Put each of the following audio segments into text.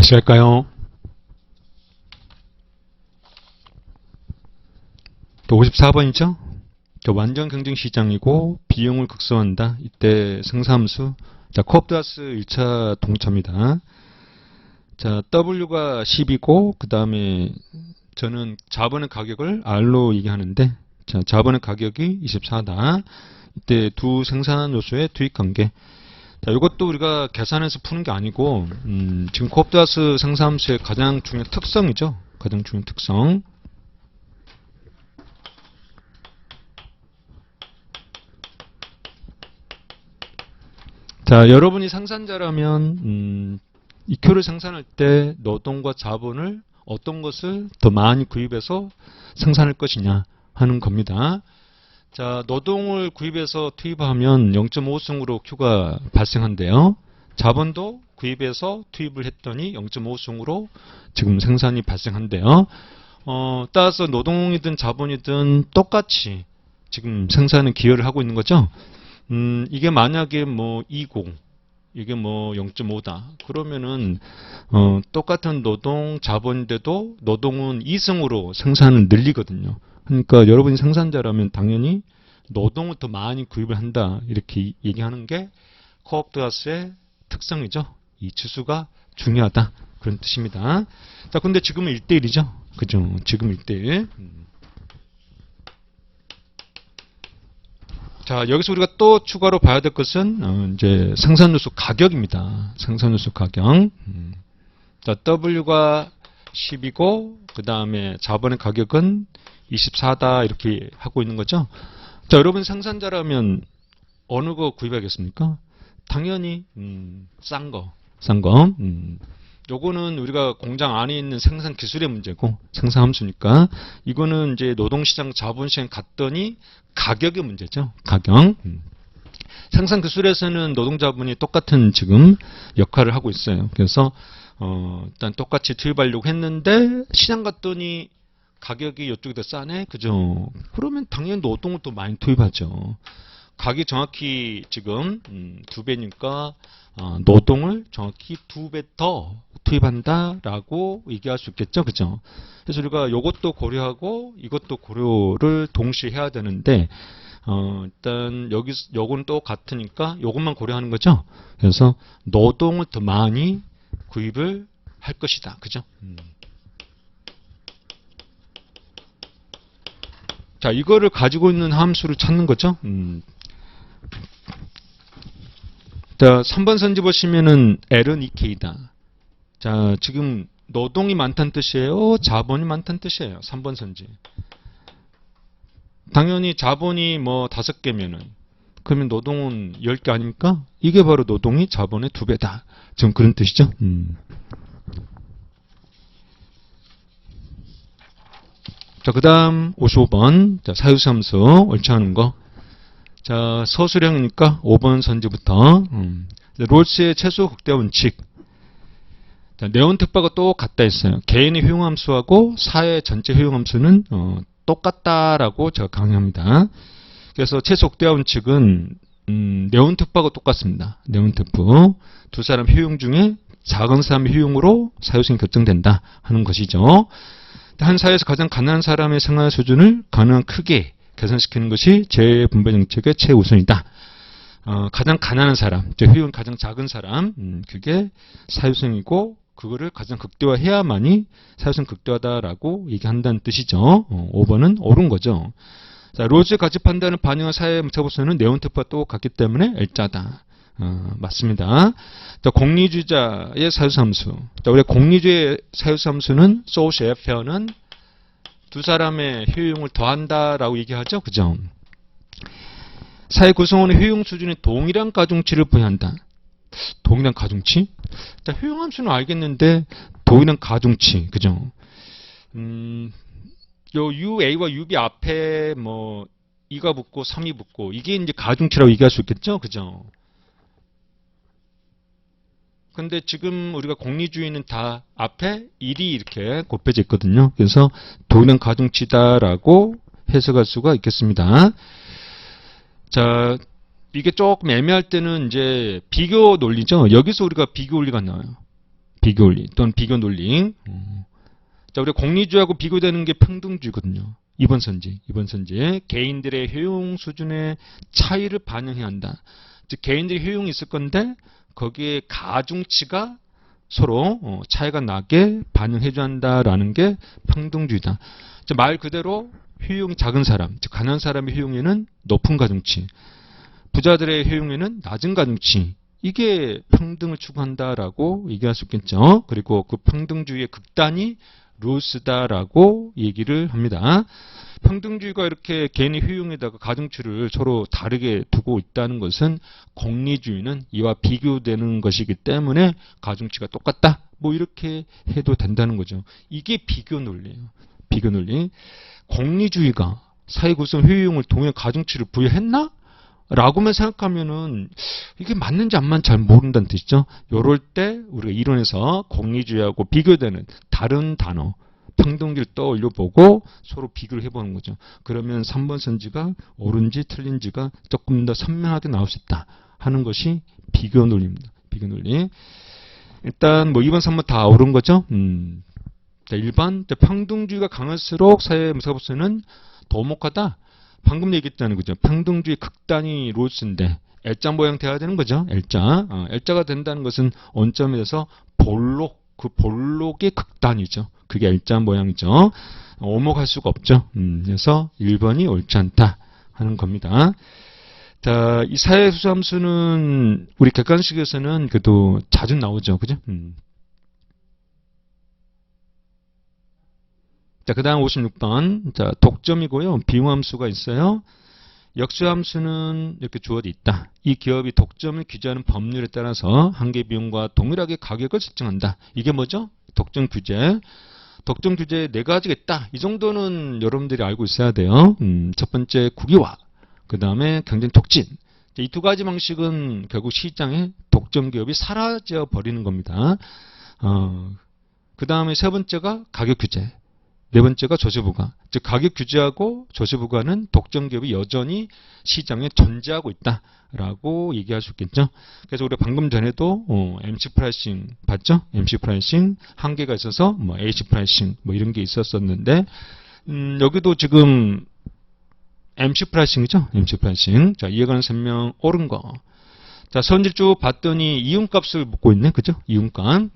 다시 갈까요? 또 54번이죠? 완전 경쟁 시장이고 비용을 극소화한다. 이때 상사함수. 자, 코업드하스 1차 동차입니다. 자, W가 10이고 그 다음에 저는 자본의 가격을 R로 얘기하는데, 자, 자본의 가격이 24다. 이때 두 생산 요소의 투입 관계. 자, 이것도 우리가 계산해서 푸는 게 아니고, 지금 코업드하스 상사함수의 가장 중요한 특성이죠. 가장 중요한 특성. 자, 여러분이 생산자라면 EQ를 생산할 때 노동과 자본을 어떤 것을 더 많이 구입해서 생산할 것이냐 하는 겁니다. 자, 노동을 구입해서 투입하면 0.5승으로 Q가 발생한대요. 자본도 구입해서 투입을 했더니 0.5승으로 지금 생산이 발생한대요. 따라서 노동이든 자본이든 똑같이 지금 생산에 기여를 하고 있는 거죠. 이게 만약에 뭐 20, 이게 뭐 0.5다. 그러면은 똑같은 노동 자본인데도 노동은 2승으로 생산을 늘리거든요. 그러니까 여러분이 생산자라면 당연히 노동을 더 많이 구입을 한다. 이렇게 얘기하는 게 코업드하스의 특성이죠. 이 지수가 중요하다. 그런 뜻입니다. 자, 근데 지금은 1대1이죠. 그죠? 지금 1대1. 자, 여기서 우리가 또 추가로 봐야 될 것은 이제 생산요소 가격입니다. 생산요소 가격. 자, W가 10이고 그 다음에 자본의 가격은 24다 이렇게 하고 있는 거죠. 자, 여러분 생산자라면 어느 거 구입하겠습니까? 당연히 싼 거. 요거는 우리가 공장 안에 있는 생산 기술의 문제고 생산 함수니까 이거는 이제 노동시장 자본시장 갔더니 가격의 문제죠. 가격. 생산 기술에서는 노동자본이 똑같은 지금 역할을 하고 있어요. 그래서 일단 똑같이 투입하려고 했는데 시장 갔더니 가격이 이쪽이 더 싸네. 그죠? 그러면 당연히 노동을 또 많이 투입하죠. 가격이 정확히 지금 2배니까 노동을 정확히 2배 더 투입한다라고 얘기할 수 있겠죠. 그죠? 그래서 우리가 이것도 고려하고 이것도 고려를 동시에 해야 되는데 일단 요건 또 같으니까 요것만 고려하는 거죠. 그래서 노동을 더 많이 구입을 할 것이다. 그죠? 자, 이거를 가지고 있는 함수를 찾는 거죠. 자, 3번 선지 보시면은 L은 2K다. 자, 지금 노동이 많다는 뜻이에요? 자본이 많다는 뜻이에요? 3번 선지. 당연히 자본이 뭐 5개면은 그러면 노동은 10개 아닙니까? 이게 바로 노동이 자본의 2배다. 지금 그런 뜻이죠. 자, 그 다음 55번. 자, 사유함수 옳지 않은 거. 자, 서술형이니까 5번 선지부터. 롤스의 최소 극대 원칙. 자, 네온 특파가 똑같다 했어요. 개인의 효용함수하고 사회 전체 효용함수는 똑같다라고 제가 강의합니다. 그래서 최소 극대 원칙은 네온 특파가 똑같습니다. 네온 특프. 두 사람 효용 중에 작은 사람의 효용으로 사유성이 결정된다 하는 것이죠. 한 사회에서 가장 가난한 사람의 생활 수준을 가능한 크게 개선시키는 것이 재분배 정책의 최우선이다. 가장 가난한 사람, 효용이 가장 작은 사람, 그게 사유성이고 그거를 가장 극대화해야만이 사유성 극대화다라고 얘기한다는 뜻이죠. 5번은 옳은 거죠. 자, 로즈의 가치 판단을 반영한 사회 문자보서는 네온특파 똑같기 때문에 L자다. 맞습니다. 자, 공리주의자의 사유함수. 자, 우리 공리주의 사유함수는 소셜 페어는 두 사람의 효용을 더한다라고 얘기하죠. 그죠? 사회 구성원의 효용 수준이 동일한 가중치를 부여한다. 동일한 가중치? 자, 효용함수는 알겠는데 동일한 가중치. 그죠? 요 UA와 UB 앞에 뭐 2가 붙고 3이 붙고 이게 이제 가중치라고 얘기할 수 있겠죠. 그죠? 근데 지금 우리가 공리주의는 다 앞에 1이 이렇게 곱해져 있거든요. 그래서 동일한 가중치다라고 해석할 수가 있겠습니다. 자, 이게 조금 애매할 때는 이제 비교 논리죠. 여기서 우리가 비교 원리가 나와요. 비교 원리 또는 비교 논리. 자, 우리가 공리주의하고 비교되는 게 평등주의거든요. 이번 선지. 개인들의 효용 수준의 차이를 반영해야 한다. 즉, 개인들의 효용이 있을 건데, 거기에 가중치가 서로 차이가 나게 반영해줘야 한다라는 게 평등주의다. 즉, 말 그대로 효용이 작은 사람, 즉, 가난한 사람의 효용에는 높은 가중치, 부자들의 효용에는 낮은 가중치, 이게 평등을 추구한다라고 얘기할 수 있겠죠. 그리고 그 평등주의의 극단이 롤스다라고 얘기를 합니다. 평등주의가 이렇게 개인의 효용에다가 가중치를 서로 다르게 두고 있다는 것은 공리주의는 이와 비교되는 것이기 때문에 가중치가 똑같다. 뭐 이렇게 해도 된다는 거죠. 이게 비교 논리예요. 비교 논리. 공리주의가 사회 구성 효용을 동해 가중치를 부여했나? 라고만 생각하면은 이게 맞는지 안 맞는지 잘 모른다는 뜻이죠. 요럴 때 우리가 이론에서 공리주의하고 비교되는 다른 단어, 평등주의를 떠올려 보고 서로 비교를 해보는 거죠. 그러면 3번 선지가 옳은지 틀린지가 조금 더 선명하게 나올 수 있다 하는 것이 비교 논리입니다. 비교 논리. 일단 뭐 2번, 3번 다 옳은 거죠. 자, 1번 평등주의가 강할수록 사회 무사법서는 더 못하다. 방금 얘기했다는 거죠. 평등주의 극단이 롤스인데 L자 모양 돼야 되는 거죠. L자. L자가 된다는 것은 원점에서 볼록, 그 볼록의 극단이죠. 그게 L자 모양이죠. 오목할 수가 없죠. 그래서 1번이 옳지 않다 하는 겁니다. 자, 이 사회수함수는 우리 객관식에서는 그래도 자주 나오죠. 그죠? 자, 그 다음 56번. 자, 독점이고요. 비용함수가 있어요. 역수함수는 이렇게 주어져 있다. 이 기업이 독점을 규제하는 법률에 따라서 한계 비용과 동일하게 가격을 설정한다. 이게 뭐죠? 독점 규제. 독점 규제 네 가지가 있다. 이 정도는 여러분들이 알고 있어야 돼요. 첫 번째 국유화. 그 다음에 경쟁 촉진. 이 두 가지 방식은 결국 시장에 독점 기업이 사라져 버리는 겁니다. 그 다음에 세 번째가 가격 규제. 네 번째가 조세부과. 즉 가격 규제하고 조세부과는 독점 기업이 여전히 시장에 존재하고 있다라고 얘기할 수 있겠죠. 그래서 우리가 방금 전에도 MC 프라이싱 봤죠? MC 프라이싱 한계가 있어서 뭐 AC 프라이싱 뭐 이런 게 있었었는데 여기도 지금 MC 프라이싱이죠? MC 프라이싱. 자, 이에 관한 설명 옳은 거. 자, 선질 쭉 봤더니 이윤값을 묻고 있네. 그죠? 이윤값.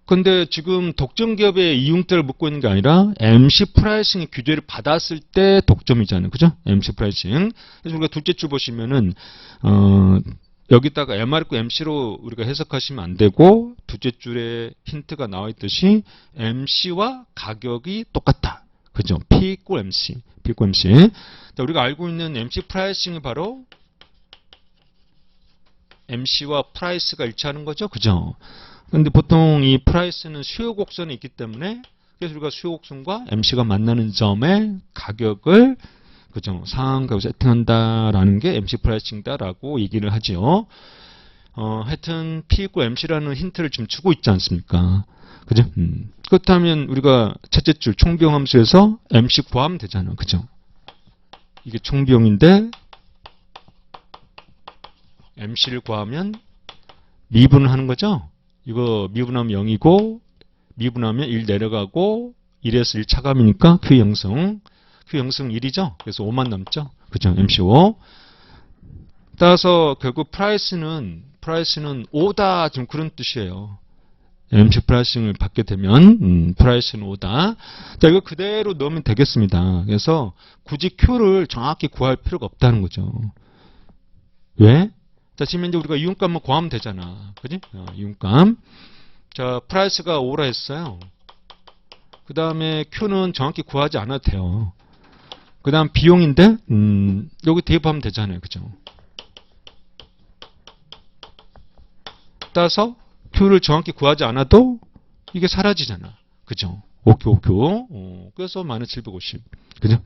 근데 지금 독점 기업의 이윤대를 묻고 있는 게 아니라 MC 프라이싱의 규제를 받았을 때 독점이잖아요. 그죠? MC 프라이싱. 그래서 우리가 둘째 줄 보시면은, 여기다가 MRQ MC로 우리가 해석하시면 안 되고, 둘째 줄에 힌트가 나와 있듯이 MC와 가격이 똑같다. 그죠? P equal MC. P equal MC. 자, 우리가 알고 있는 MC 프라이싱이 바로 MC와 프라이스가 일치하는 거죠. 그죠? 근데 보통 이 프라이스는 수요 곡선이 있기 때문에 그래서 우리가 수요 곡선과 MC가 만나는 점에 가격을 그죠? 상한 가격 세팅한다라는 게 MC 프라이싱이다라고 얘기를 하지요. 하여튼 P 있고 MC라는 힌트를 지금 주고 있지 않습니까? 그죠? 그렇다면 우리가 첫째 줄 총비용 함수에서 MC 구하면 되잖아요. 그죠? 이게 총비용인데 MC를 구하면 미분을 하는 거죠? 이거 미분하면 0이고 미분하면 1 내려가고 1에서 1 차감이니까 Q 영승 1이죠. 그래서 5만 남죠. 그죠? MC5. 따라서 결국 프라이스는 5다 지금 그런 뜻이에요. MC 프라이싱을 받게 되면 프라이스는 5다. 자, 이거 그대로 넣으면 되겠습니다. 그래서 굳이 Q를 정확히 구할 필요가 없다는 거죠. 왜? 자, 지금 이제 우리가 이윤값만 구하면 되잖아. 그지? 이윤값. 자, 프라이스가 5라 했어요. 그 다음에 Q는 정확히 구하지 않아도 돼요. 그 다음 비용인데, 여기 대입하면 되잖아요. 그죠? 따라서 Q를 정확히 구하지 않아도 이게 사라지잖아. 그죠? OQ. 그래서 마이너스 750. 그죠?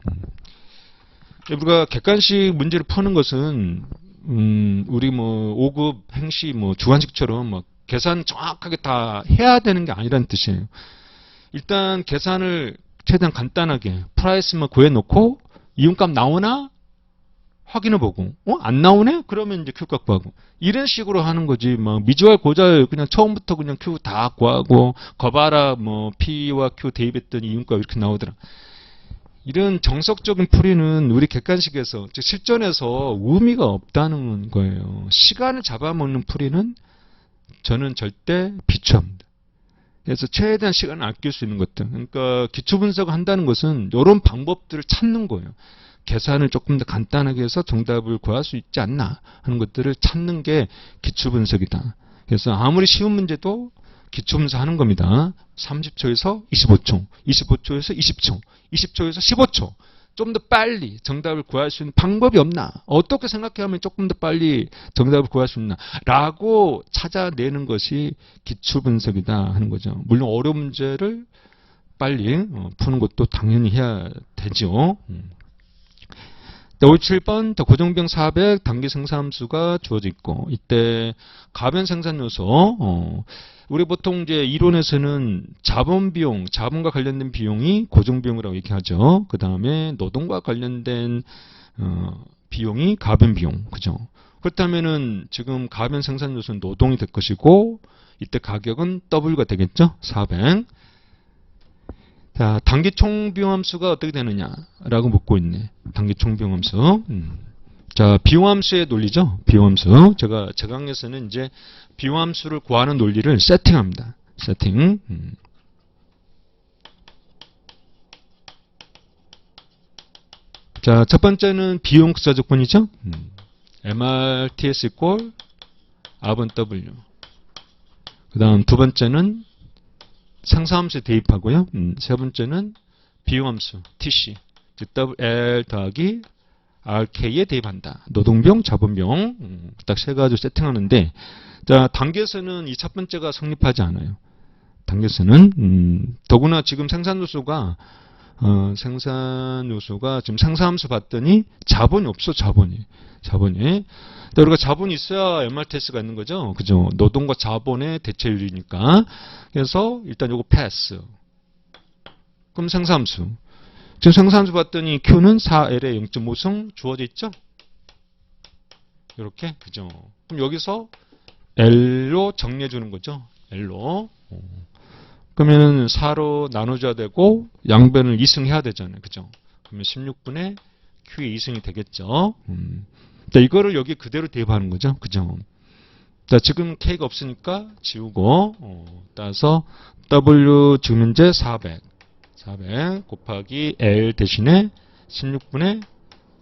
우리가 객관식 문제를 푸는 것은, 우리 뭐 5급 행시 뭐 주관식처럼 뭐 계산 정확하게 다 해야 되는 게 아니라는 뜻이에요. 일단 계산을 최대한 간단하게 프라이스만 구해놓고 이윤값 나오나 확인해보고, 안 나오네? 그러면 이제 Q 값구하고. 이런 식으로 하는 거지. 막 미지알 고잘 그냥 처음부터 그냥 Q 다 구하고, 거봐라, 뭐, P와 Q 대입했더니 이윤값 이렇게 나오더라. 이런 정석적인 풀이는 우리 객관식에서, 즉 실전에서 의미가 없다는 거예요. 시간을 잡아먹는 풀이는 저는 절대 비추합니다. 그래서 최대한 시간을 아낄 수 있는 것들. 그러니까 기초 분석을 한다는 것은 이런 방법들을 찾는 거예요. 계산을 조금 더 간단하게 해서 정답을 구할 수 있지 않나 하는 것들을 찾는 게 기초 분석이다. 그래서 아무리 쉬운 문제도 기초 분석하는 겁니다. 30초에서 25초, 25초에서 20초, 20초에서 15초. 좀 더 빨리 정답을 구할 수 있는 방법이 없나? 어떻게 생각하면 조금 더 빨리 정답을 구할 수 있나? 라고 찾아내는 것이 기초 분석이다 하는 거죠. 물론 어려운 문제를 빨리 푸는 것도 당연히 해야 되죠. 57번 고정비용 400 단기 생산함수가 주어져 있고, 이때 가변 생산 요소, 우리 보통 이제 이론에서는 자본비용, 자본과 관련된 비용이 고정비용이라고 얘기하죠. 그 다음에 노동과 관련된 비용이 가변비용, 그죠? 그렇다면은 지금 가변 생산 요소는 노동이 될 것이고, 이때 가격은 W가 되겠죠? 400. 자, 단기 총비용함수가 어떻게 되느냐라고 묻고 있네. 단기 총비용함수. 자, 비용함수의 논리죠. 비용함수. 제가 제 강의에서는 이제 비용함수를 구하는 논리를 세팅합니다. 세팅. 자, 첫 번째는 비용 극사 조건이죠. MRTS equal R분 W. 그 다음 두 번째는 상사함수에 대입하고요. 세 번째는 비용함수 TC, 즉 L 더하기 RK에 대입한다. 노동비용, 자본비용 딱 세 가지 세팅하는데, 자, 단계에서는 이 첫 번째가 성립하지 않아요. 단계에서는 더구나 지금 생산 요소가 지금 상사함수 봤더니 자본이 없어. 자본이. 우리가 자본이 있어야 MRTS가 있는 거죠. 그죠? 노동과 자본의 대체율이니까. 그래서 일단 요거 패스. 그럼 생산함수. 지금 생산함수 봤더니 Q는 4L에 0.5승 주어져 있죠? 이렇게. 그죠? 그럼 여기서 L로 정리해 주는 거죠. L로. 그러면 4로 나눠줘야 되고 양변을 2승 해야 되잖아요. 그죠? 그러면 16분의 Q의 2승이 되겠죠. 자, 이거를 여기 그대로 대입하는 거죠. 그죠? 자, 지금 K가 없으니까 지우고, 따서 W 지금 현재 400 곱하기 L 대신에 16분의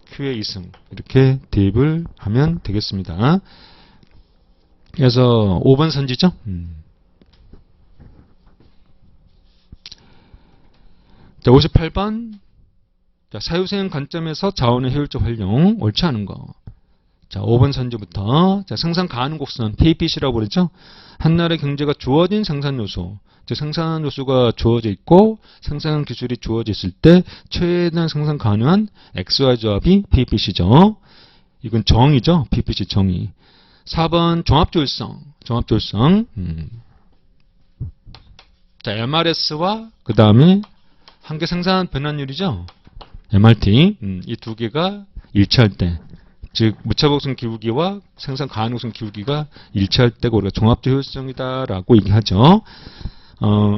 Q의 2승 이렇게 대입을 하면 되겠습니다. 그래서 5번 선지죠. 자, 58번. 자, 사유생 관점에서 자원의 효율적 활용 옳지 않은 거. 자, 5번 선지부터. 자, 생산 가능 곡선 KPC라고 그러죠. 한 나라의 경제가 주어진 생산 요소. 즉 생산 요소가 주어져 있고 생산 기술이 주어져 있을 때 최대한 생산 가능한 XY 조합이 PPC죠. 이건 정의죠. PPC 정의. 4번 종합조율성. 자, MRS와 그 다음에 한계 생산 변환율이죠. MRT. 이 두 개가 일치할 때, 즉 무차복성 기울기와 생산 가능성 기울기가 일치할 때가 우리가 종합적 효율성이다라고 얘기하죠.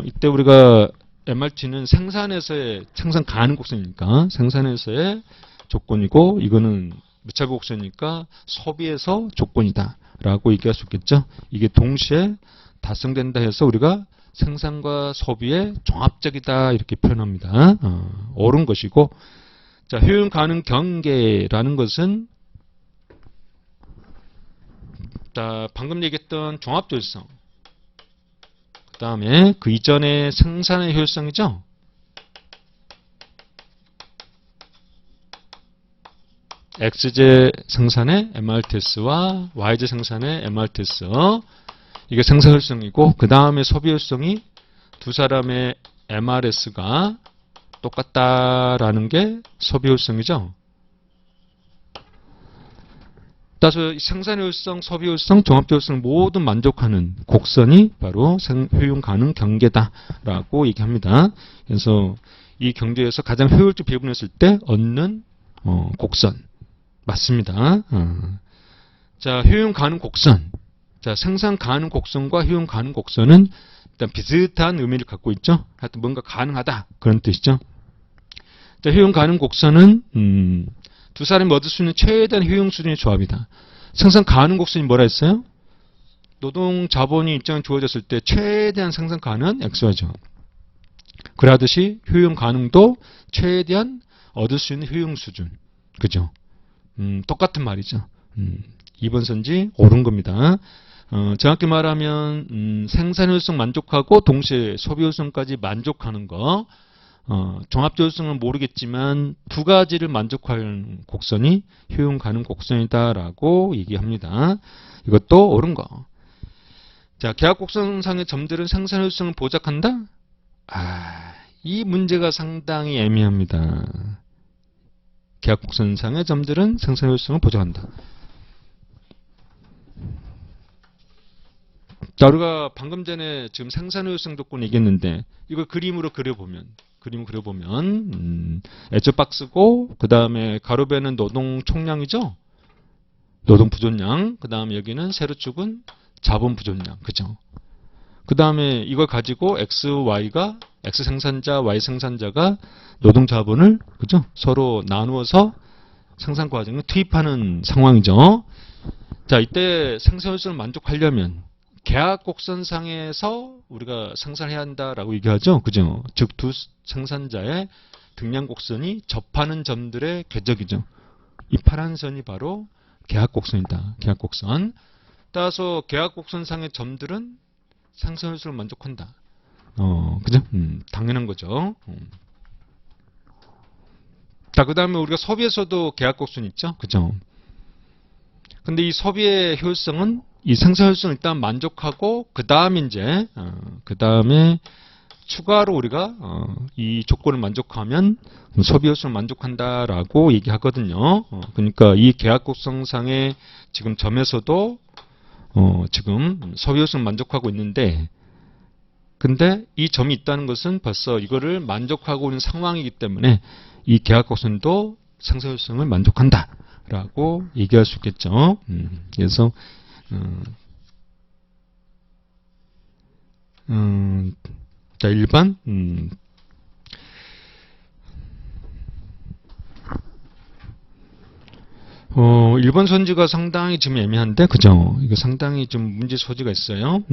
이때 우리가 MRT는 생산에서의 생산 가능 곡선이니까 생산에서의 조건이고, 이거는 무차복 곡선이니까 소비에서 조건이다라고 얘기할 수 있겠죠. 이게 동시에 달성된다 해서 우리가 생산과 소비의 종합적이다 이렇게 표현합니다. 옳은 것이고, 자, 효용 가능 경계라는 것은, 자, 방금 얘기했던 종합조율성, 그 다음에 그 이전에 생산의 효율성이죠. X제 생산의 MRTS와 Y제 생산의 MRTS, 이게 생산 효율성이고, 그 다음에 소비 효율성이 두 사람의 MRS가 똑같다라는 게 소비 효율성이죠. 따라서 생산 효율성, 소비 효율성, 종합 효율성을 모두 만족하는 곡선이 바로 효용 가능 경계다라고 얘기합니다. 그래서 이 경제에서 가장 효율적 배분했을 때 얻는 곡선, 맞습니다. 자, 효용 가능 곡선. 자, 생산 가능 곡선과 효용 가능 곡선은 일단 비슷한 의미를 갖고 있죠. 하여튼 뭔가 가능하다. 그런 뜻이죠. 자, 효용 가능 곡선은, 두 사람이 얻을 수 있는 최대한 효용 수준의 조합이다. 생산 가능 곡선이 뭐라 했어요? 노동 자본이 입장에 주어졌을 때 최대한 생산 가능 XY죠. 그러듯이 효용 가능도 최대한 얻을 수 있는 효용 수준. 그죠? 똑같은 말이죠. 2번 선지 옳은 겁니다. 정확히 말하면 생산 효율성 만족하고 동시에 소비 효율성까지 만족하는 거. 종합 효율성은 모르겠지만 두 가지를 만족하는 곡선이 효용 가능 곡선이다라고 얘기합니다. 이것도 옳은 거. 자, 계약 곡선상의 점들은 생산 효율성을 보장한다? 이 문제가 상당히 애매합니다. 계약 곡선상의 점들은 생산 효율성을 보장한다. 자, 우리가 방금 전에 지금 생산 효율성 조건 얘기했는데 이걸 그림으로 그려보면 엣저 박스고 그 다음에 가로배는 노동 총량이죠. 노동 부존량. 그 다음에 여기는 세로축은 자본 부존량. 그죠? 그 다음에 이걸 가지고 X, Y가 X 생산자, Y 생산자가 노동 자본을 그죠? 서로 나누어서 생산 과정에 투입하는 상황이죠. 자, 이때 생산 효율성을 만족하려면 계약 곡선상에서 우리가 생산해야 한다라고 얘기하죠. 그죠? 즉, 두 생산자의 등량 곡선이 접하는 점들의 궤적이죠. 이 파란 선이 바로 계약 곡선이다. 계약 곡선. 따라서 계약 곡선상의 점들은 생산 효율성을 만족한다. 그죠? 당연한 거죠. 자, 그 다음에 우리가 소비에서도 계약 곡선 있죠. 그죠? 근데 이 소비의 효율성은 이 생산 효율성을 일단 만족하고 그 다음에 추가로 우리가 이 조건을 만족하면 소비 효율성을 만족한다라고 얘기하거든요. 그러니까 이 계약 곡선상의 지금 점에서도 지금 소비 효율성을 만족하고 있는데, 근데 이 점이 있다는 것은 벌써 이거를 만족하고 있는 상황이기 때문에 이 계약 곡선도 생산 효율성을 만족한다라고 얘기할 수 있겠죠. 그래서 자, 1번 1번 선지가 상당히 지금 애매한데, 그죠? 이거 상당히 좀 문제 소지가 있어요.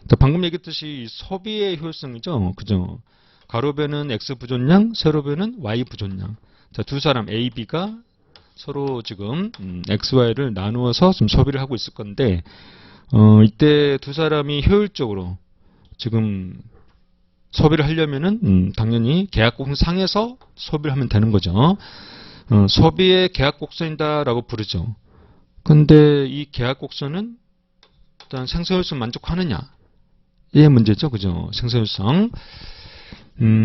자, 방금 얘기했듯이 소비의 효율성이죠. 그죠? 가로배는 X 부존량, 세로배는 Y 부존량. 자, 두 사람 A, B가 서로 지금 X, Y를 나누어서 좀 소비를 하고 있을 건데, 이때 두 사람이 효율적으로 지금 소비를 하려면은 당연히 계약 곡선상에서 소비를 하면 되는 거죠. 소비의 계약 곡선이다라고 부르죠. 근데 이 계약 곡선은 일단 생산 효율성 만족하느냐? 이게 문제죠. 그죠? 생산 효율성.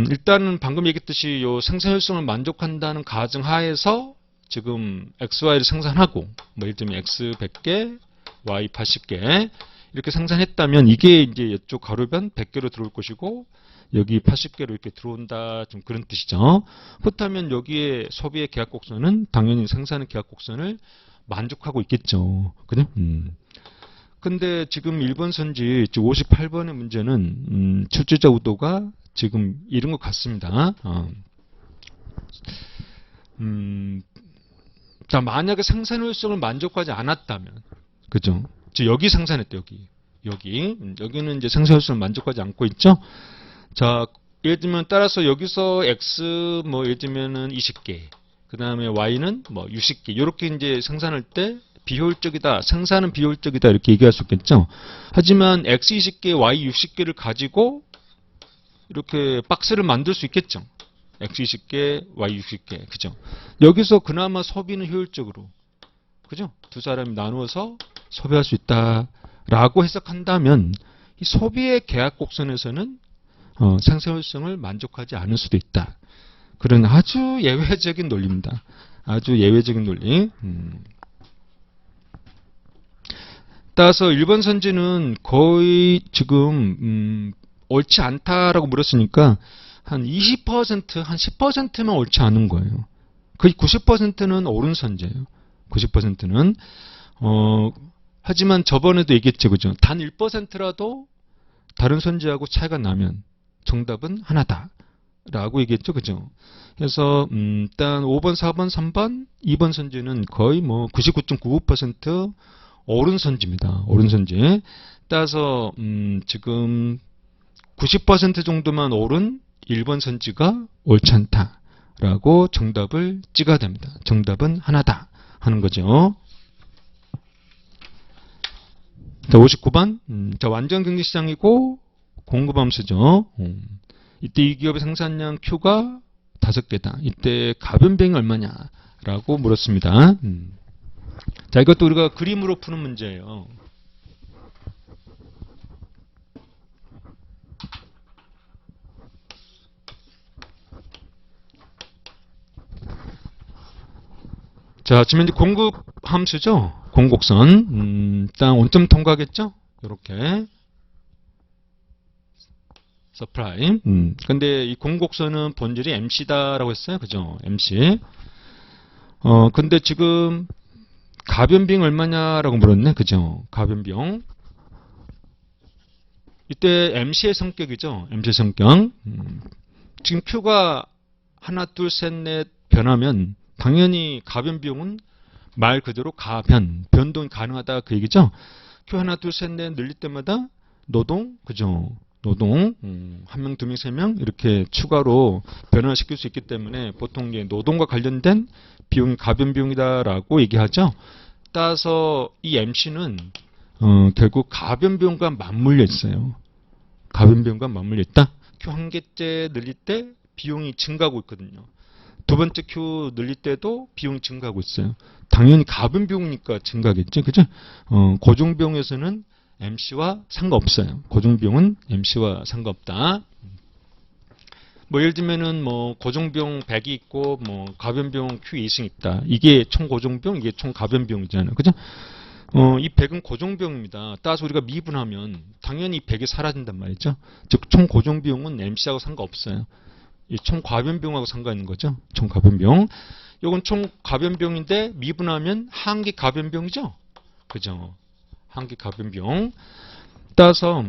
일단은 방금 얘기했듯이 요 생산 효율성을 만족한다는 가정 하에서 지금 X, Y를 생산하고, 뭐 예를 들면 X 100개, Y 80개 이렇게 생산했다면 이게 이제 이쪽 가로변 100개로 들어올 것이고 여기 80개로 이렇게 들어온다, 좀 그런 뜻이죠. 그렇다면 여기에 소비의 계약 곡선은 당연히 생산의 계약 곡선을 만족하고 있겠죠. 그죠? 근데 지금 1번 선지 58번의 문제는 출제자 의도가 지금 이런 것 같습니다. 자, 만약에 생산 효율성을 만족하지 않았다면, 그죠? 여기 생산했대, 여기는 이제 생산 효율성을 만족하지 않고 있죠? 자, 예를 들면 따라서 여기서 X 뭐 예를 들면은 20개, 그 다음에 Y는 뭐 60개, 이렇게 이제 생산할 때 비효율적이다, 생산은 비효율적이다 이렇게 얘기할 수 있겠죠? 하지만 X 20개, Y 60개를 가지고 이렇게 박스를 만들 수 있겠죠? X 20개, Y 60개, 그죠? 여기서 그나마 소비는 효율적으로, 그죠? 두 사람이 나누어서 소비할 수 있다라고 해석한다면 이 소비의 계약 곡선에서는 생산 효율성을 만족하지 않을 수도 있다. 그런 아주 예외적인 논리입니다. 아주 예외적인 논리. 따라서 1번 선지는 거의 지금 옳지 않다라고 물었으니까 한 20%, 한 10%만 옳지 않은 거예요. 거의 90%는 옳은 선지예요. 90%는. 하지만 저번에도 얘기했죠. 그죠? 단 1%라도 다른 선지하고 차이가 나면 정답은 하나다. 라고 얘기했죠. 그죠? 그래서, 일단 5번, 4번, 3번, 2번 선지는 거의 뭐 99.99% 옳은 선지입니다. 옳은 선지. 따라서, 지금 90% 정도만 옳은 1번 선지가 옳지 않다. 라고 정답을 찍어야 됩니다. 정답은 하나다. 하는 거죠. 자, 59번. 자, 완전 경제시장이고 공급함수죠. 이때 이 기업의 생산량 Q가 5개다. 이때 가변비용이 얼마냐라고 물었습니다. 자, 이것도 우리가 그림으로 푸는 문제예요. 자, 지금 이제 공급 함수죠. 공곡선. 일단 원점 통과하겠죠? 이렇게. 서프라이. 근데 이 공곡선은 본질이 MC다라고 했어요. 그죠? MC. 근데 지금 가변비용 얼마냐라고 물었네. 그죠? 가변비용. 이때 MC의 성격이죠. MC의 성격. 지금 Q가 하나, 둘, 셋, 넷 변하면 당연히 가변비용은 말 그대로 변동이 가능하다 그 얘기죠. Q 하나, 둘, 셋, 넷 늘릴 때마다 노동, 그죠? 노동, 한 명, 두 명, 세 명 이렇게 추가로 변화시킬 수 있기 때문에 보통 이제 노동과 관련된 비용이 가변비용이다라고 얘기하죠. 따라서 이 MC는 결국 가변비용과 맞물려 있어요. 가변비용과 맞물려 있다. Q 한 개째 늘릴 때 비용이 증가하고 있거든요. 두 번째 Q 늘릴 때도 비용이 증가하고 있어요. 당연히 가변비용이니까 증가하겠죠. 그죠? 고정비용에서는 MC와 상관없어요. 고정비용은 MC와 상관없다. 뭐 예를 들면은 뭐 고정비용 100이 있고 뭐 가변비용 Q 2승 있다. 이게 총 고정비용, 이게 총 가변비용이잖아요. 그죠? 이 100은 고정비용입니다. 따라서 우리가 미분하면 당연히 100이 사라진단 말이죠. 즉 총 고정비용은 MC하고 상관없어요. 이 총 가변비용하고 상관 있는 거죠. 총 가변비용. 이건 총 가변비용인데 미분하면 한계 가변비용이죠. 그죠? 한계 가변비용. 따라서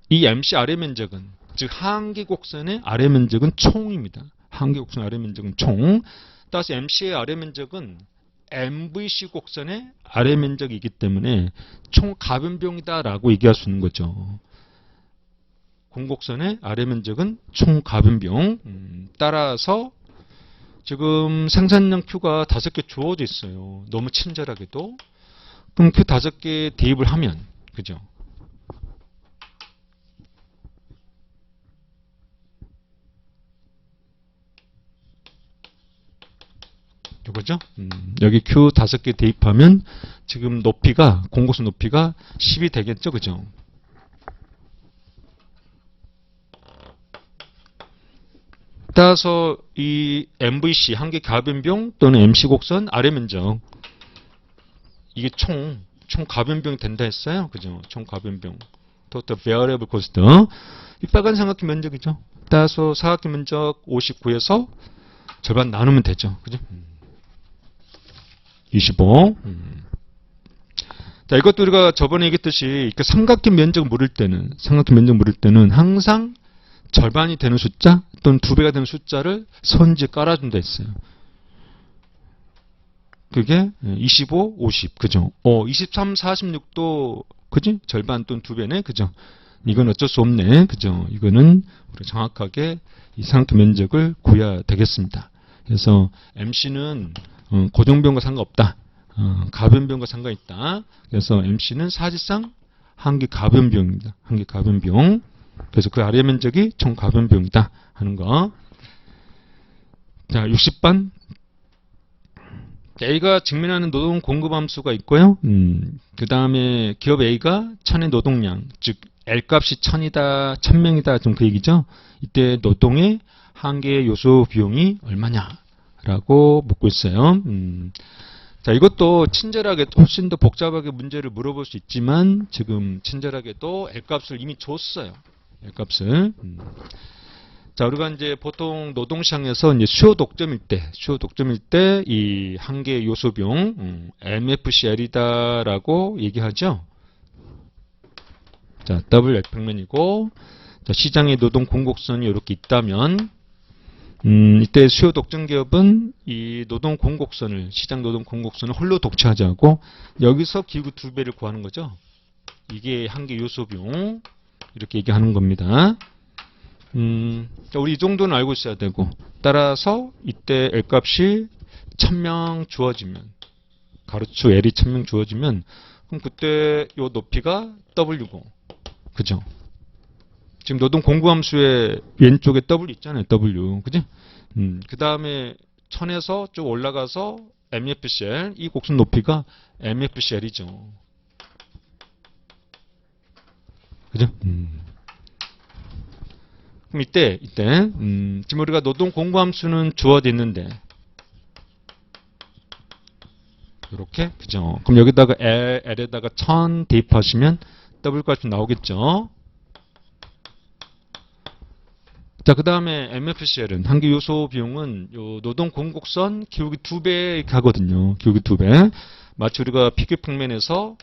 이 MC 아래 면적은 즉 하한계 곡선의 아래 면적은 총입니다. 하한계 곡선 아래 면적은 총. 따라서 MC의 아래 면적은 MVC 곡선의 아래 면적이기 때문에 총 가변비용이다라고 얘기할 수 있는 거죠. 공곡선의 아래 면적은 총 가변비용. 따라서 지금 생산량 Q가 5개 주어져 있어요. 너무 친절하게도. 그럼 Q 5개 대입을 하면, 그죠? 이거죠? 여기 Q 5개 대입하면 지금 높이가, 공곡선 높이가 10이 되겠죠? 그죠? 따라서 이 MVC, 한계 가변비용 또는 MC 곡선 아래 면적, 이게 총 가변비용이 된다 했어요. 그죠? 총 가변비용. Total Variable Cost. 이 빨간 삼각형 면적이죠. 따라서 사각형 면적 59에서 절반 나누면 되죠. 그죠? 25. 자, 이것도 우리가 저번에 얘기했듯이 삼각형 면적 물을 때는 항상 절반이 되는 숫자 또는 2배가 되는 숫자를 선지에 깔아준다 했어요. 그게 25, 50, 그죠? 23, 46도, 그지? 절반 또는 2배네, 그죠? 이건 어쩔 수 없네, 그죠? 이거는 우리가 정확하게 이 삼각형 면적을 구해야 되겠습니다. 그래서 MC는 고정비용과 상관없다. 가변비용과 상관있다. 그래서 MC는 사실상 한계 가변비용입니다. 한계 가변비용. 그래서 그 아래 면적이 총 가변비용이다 하는 거. 자, 60번. A가 직면하는 노동 공급 함수가 있고요. 그 다음에 기업 A가 1000의 노동량, 즉 L값이 1000이다, 1000명이다, 좀 그 얘기죠. 이때 노동의 한계 요소 비용이 얼마냐라고 묻고 있어요. 자, 이것도 친절하게 훨씬 더 복잡하게 문제를 물어볼 수 있지만 지금 친절하게도 L값을 이미 줬어요. L값을. 자, 우리가 이제 보통 노동시장에서 이제 수요 독점일 때 이 한계 요소 비용 MFCL이다라고 얘기하죠. 자, WF평면이고, 자, 시장의 노동 공급선이 이렇게 있다면, 이때 수요 독점 기업은 이 노동 공급선을, 시장 노동 공급선을 홀로 독차지 하고, 여기서 기구 2배를 구하는 거죠. 이게 한계 요소 비용, 이렇게 얘기하는 겁니다. 자, 우리 이 정도는 알고 있어야 되고, 따라서 이때 L값이 1000명 주어지면, 가로축 L이 1000명 주어지면, 그럼 그때 요 높이가 W고, 그죠? 지금 노동 공급함수의 왼쪽에 W 있잖아요, W. 그죠? 그 다음에 1000에서 쭉 올라가서 MFCL, 이 곡선 높이가 MFCL이죠. 그죠? 그럼 이때, 지금 우리가 노동 공급함수는 주어져 있는데, 이렇게, 그죠? 그럼 여기다가 L에다가 1000 대입하시면 W값이 나오겠죠? 자, 그 다음에 MFCL은, 한계 요소 비용은, 요 노동 공급선 기울기 2배 이렇게 하거든요. 기울기 2배. 마치 우리가 비교 평면에서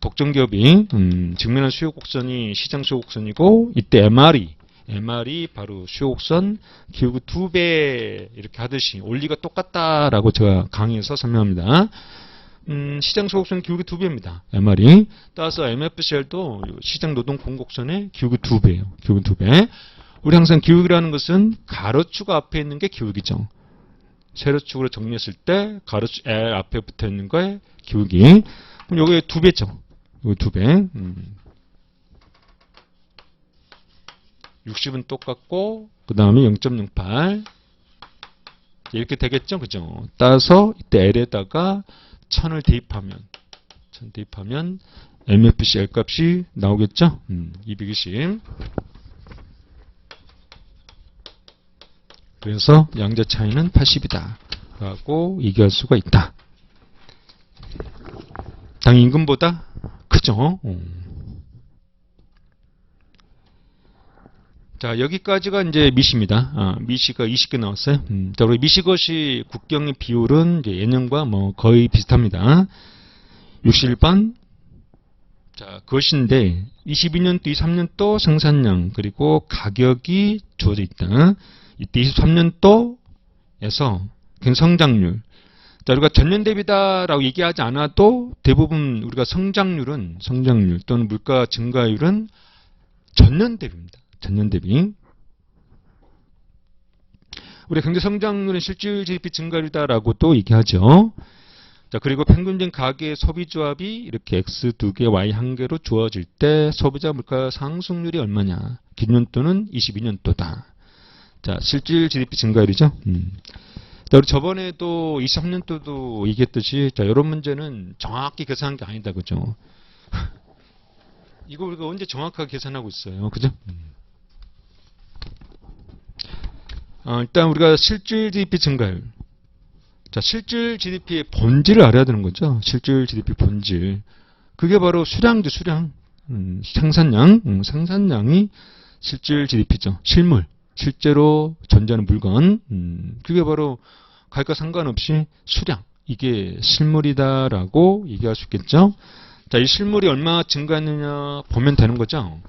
독점기업이 직면한 수요 곡선이 시장 수요 곡선이고, 이때 MR이 바로 수요 곡선 기울기 2배 이렇게 하듯이 원리가 똑같다라고 제가 강의에서 설명합니다. 시장 수요 곡선 기울기 2배입니다. MR이. 따라서 MFCL도 시장 노동 공급선의 기울기 2배예요. 기울기 2배. 우리 항상 기울기라는 것은 가로축 앞에 있는 게 기울기죠. 세로축으로 정리했을 때 가로축 L 앞에 붙어 있는 거에 기울기. 그럼 요게 2배죠. 요거 2배. 60은 똑같고, 그 다음에 0.08. 이렇게 되겠죠? 그죠? 따라서 이때 L에다가 1000을 대입하면 MFCL 값이 나오겠죠? 220. 그래서 양자 차이는 80이다. 라고 얘기할 수가 있다. 당 임금보다 크죠? 자, 여기까지가 이제 미시입니다. 미시가 20개 나왔어요. 자, 우리 미시것이 국경의 비율은 이제 예년과 뭐 거의 비슷합니다. 61번. 자, 그것인데 22년도, 23년도 생산량 그리고 가격이 주어져 있다. 이때 23년도에서 성장률. 자, 우리가 전년 대비다라고 얘기하지 않아도 대부분 우리가 성장률 또는 물가 증가율은 전년 대비입니다. 전년 대비. 우리 경제 성장률은 실질 GDP 증가율이다라고도 얘기하죠. 자, 그리고 평균적인 가계 소비 조합이 이렇게 X 2개, Y 1개로 주어질 때 소비자 물가 상승률이 얼마냐? 기준년도는 22년도다. 자, 실질 GDP 증가율이죠. 자, 우리 저번에도 23년도도 얘기했듯이, 자, 이런 문제는 정확히 계산한 게 아니다. 그죠? 이거 우리가 언제 정확하게 계산하고 있어요. 그죠? 일단 우리가 실질 GDP 증가율. 자, 실질 GDP의 본질을 알아야 되는 거죠. 실질 GDP 본질. 그게 바로 수량이죠, 수량. 생산량. 생산량이 실질 GDP죠. 실물. 실제로 존재하는 물건. 그게 바로 가격과 상관없이 수량. 이게 실물이다라고 얘기할 수 있겠죠. 자, 이 실물이 얼마 증가했느냐 보면 되는 거죠.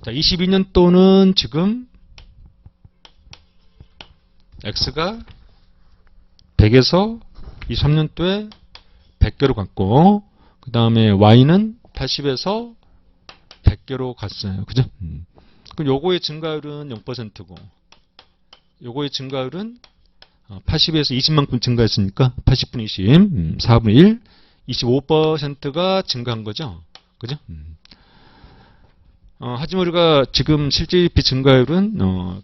자, 22년도는 지금 X가 100에서 23년도에 100개로 갔고, 그 다음에 Y는 80에서 100개로 갔어요. 그죠? 그럼 요거의 증가율은 0%고, 요거의 증가율은 80에서 20만큼 증가했으니까 80분의 20, 4분의 1, 25%가 증가한 거죠. 그죠? 하지만 우리가 지금 실질 GDP 증가율은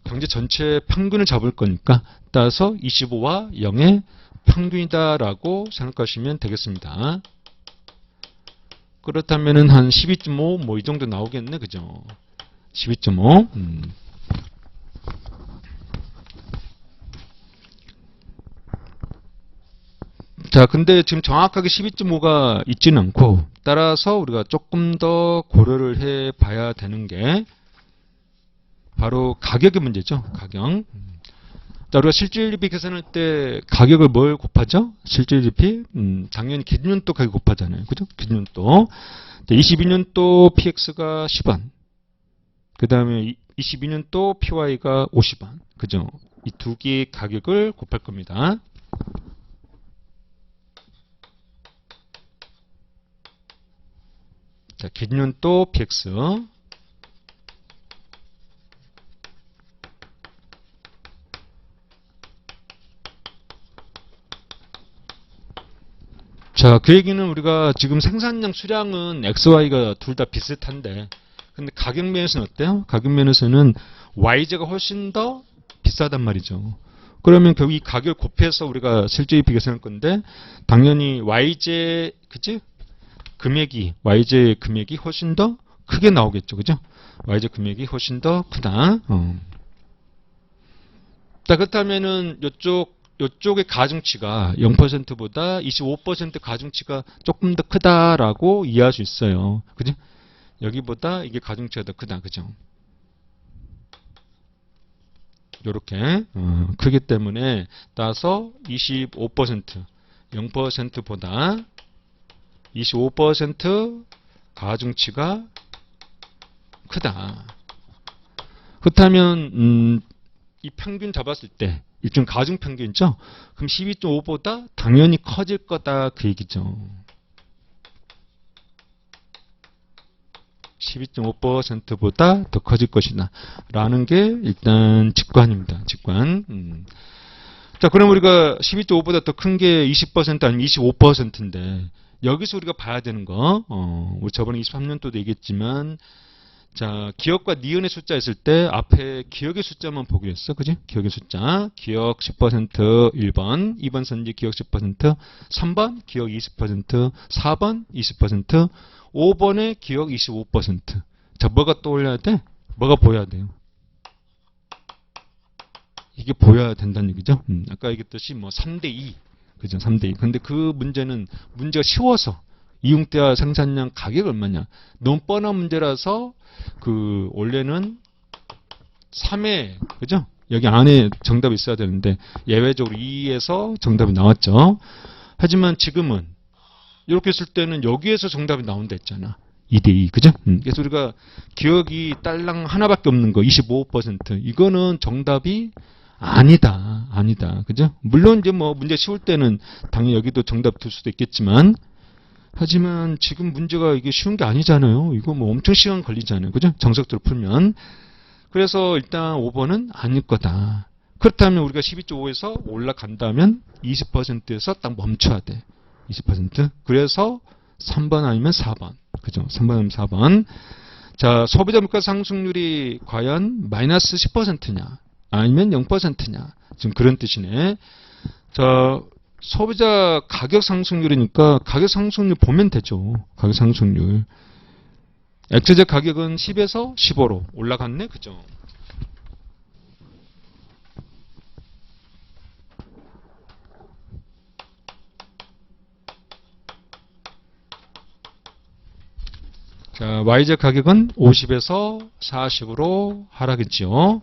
경제 전체 평균을 잡을 거니까 따라서 25와 0의 평균이다라고 생각하시면 되겠습니다. 그렇다면은 한 12.5 뭐 이 정도 나오겠네, 그죠? 12.5. 자, 근데 지금 정확하게 12.5가 있지는 않고, 따라서 우리가 조금 더 고려를 해 봐야 되는 게 바로 가격의 문제죠. 가격. 자, 우리가 실질GDP 계산할 때 가격을 뭘 곱하죠? 실질GDP? 당연히 기준연도 가격 곱하잖아요. 그죠? 기준연도. 22년도 PX가 10원. 그 다음에 22년도 PY가 50원. 그죠? 이 두 개의 가격을 곱할 겁니다. 자, 기준연도 PX. 자, 그 얘기는 우리가 지금 생산량 수량은 XY가 둘 다 비슷한데, 근데 가격 면에서는 어때요? 가격 면에서는 YZ가 훨씬 더 비싸단 말이죠. 그러면 결국 이 가격을 곱해서 우리가 실질GDP 계산할 건데, 당연히 YZ, 그치? YZ 금액이 훨씬 더 크게 나오겠죠. 그죠? YZ 금액이 훨씬 더 크다. 자, 그렇다면은 요쪽의 가중치가 0%보다 25% 가중치가 조금 더 크다라고 이해할 수 있어요. 그죠? 여기보다 이게 가중치가 더 크다. 그죠? 요렇게 크기 때문에 따라서 25% 0%보다 25% 가중치가 크다. 그렇다면 이 평균 잡았을 때 일종 가중평균이죠. 그럼 12.5보다 당연히 커질 거다 그 얘기죠. 12.5%보다 더 커질 것이다 라는 게 일단 직관입니다. 직관. 자, 그럼 우리가 12.5보다 더 큰 게 20% 아니면 25%인데 여기서 우리가 봐야 되는 거 우리 저번에 23년도도 얘기했지만, 자, 기억과 니은의 숫자 있을 때 앞에 기억의 숫자만 보기로 했어. 그지? 기억의 숫자. 기억 10% 1번, 2번 선지 기억 10%, 3번 기억 20%, 4번 20%, 5번에 기억 25%. 자, 뭐가 떠올려야 돼? 뭐가 보여야 돼요? 이게 보여야 된다는 얘기죠. 아까 얘기했듯이 뭐 3대2. 그죠? 3대2. 근데 그 문제가 쉬워서 이용대와 생산량 가격 얼마냐. 너무 뻔한 문제라서 원래는 3회, 그죠? 여기 안에 정답이 있어야 되는데 예외적으로 2에서 정답이 나왔죠. 하지만 지금은 이렇게 했을 때는 여기에서 정답이 나온다 했잖아. 2대2, 그죠? 그래서 우리가 기억이 딸랑 하나밖에 없는 거 25% 이거는 정답이 아니다. 그죠? 물론 이제 뭐 문제 쉬울 때는 당연히 여기도 정답 둘 수도 있겠지만, 하지만 지금 문제가 이게 쉬운 게 아니잖아요. 이거 뭐 엄청 시간 걸리잖아요. 그죠? 정석대로 풀면. 그래서 일단 5번은 아닐 거다. 그렇다면 우리가 12.5에서 올라간다면 20%에서 딱 멈춰야 돼. 20%. 그래서 3번 아니면 4번. 그죠? 3번 아니면 4번. 자, 소비자 물가 상승률이 과연 마이너스 10%냐? 아니면 0%냐? 지금 그런 뜻이네. 자, 소비자 가격 상승률이니까 가격 상승률 보면 되죠. 가격 상승률. 액체제 가격은 10에서 15로 올라갔네. 그죠? 자, YZ 가격은 50에서 40으로 하락했죠.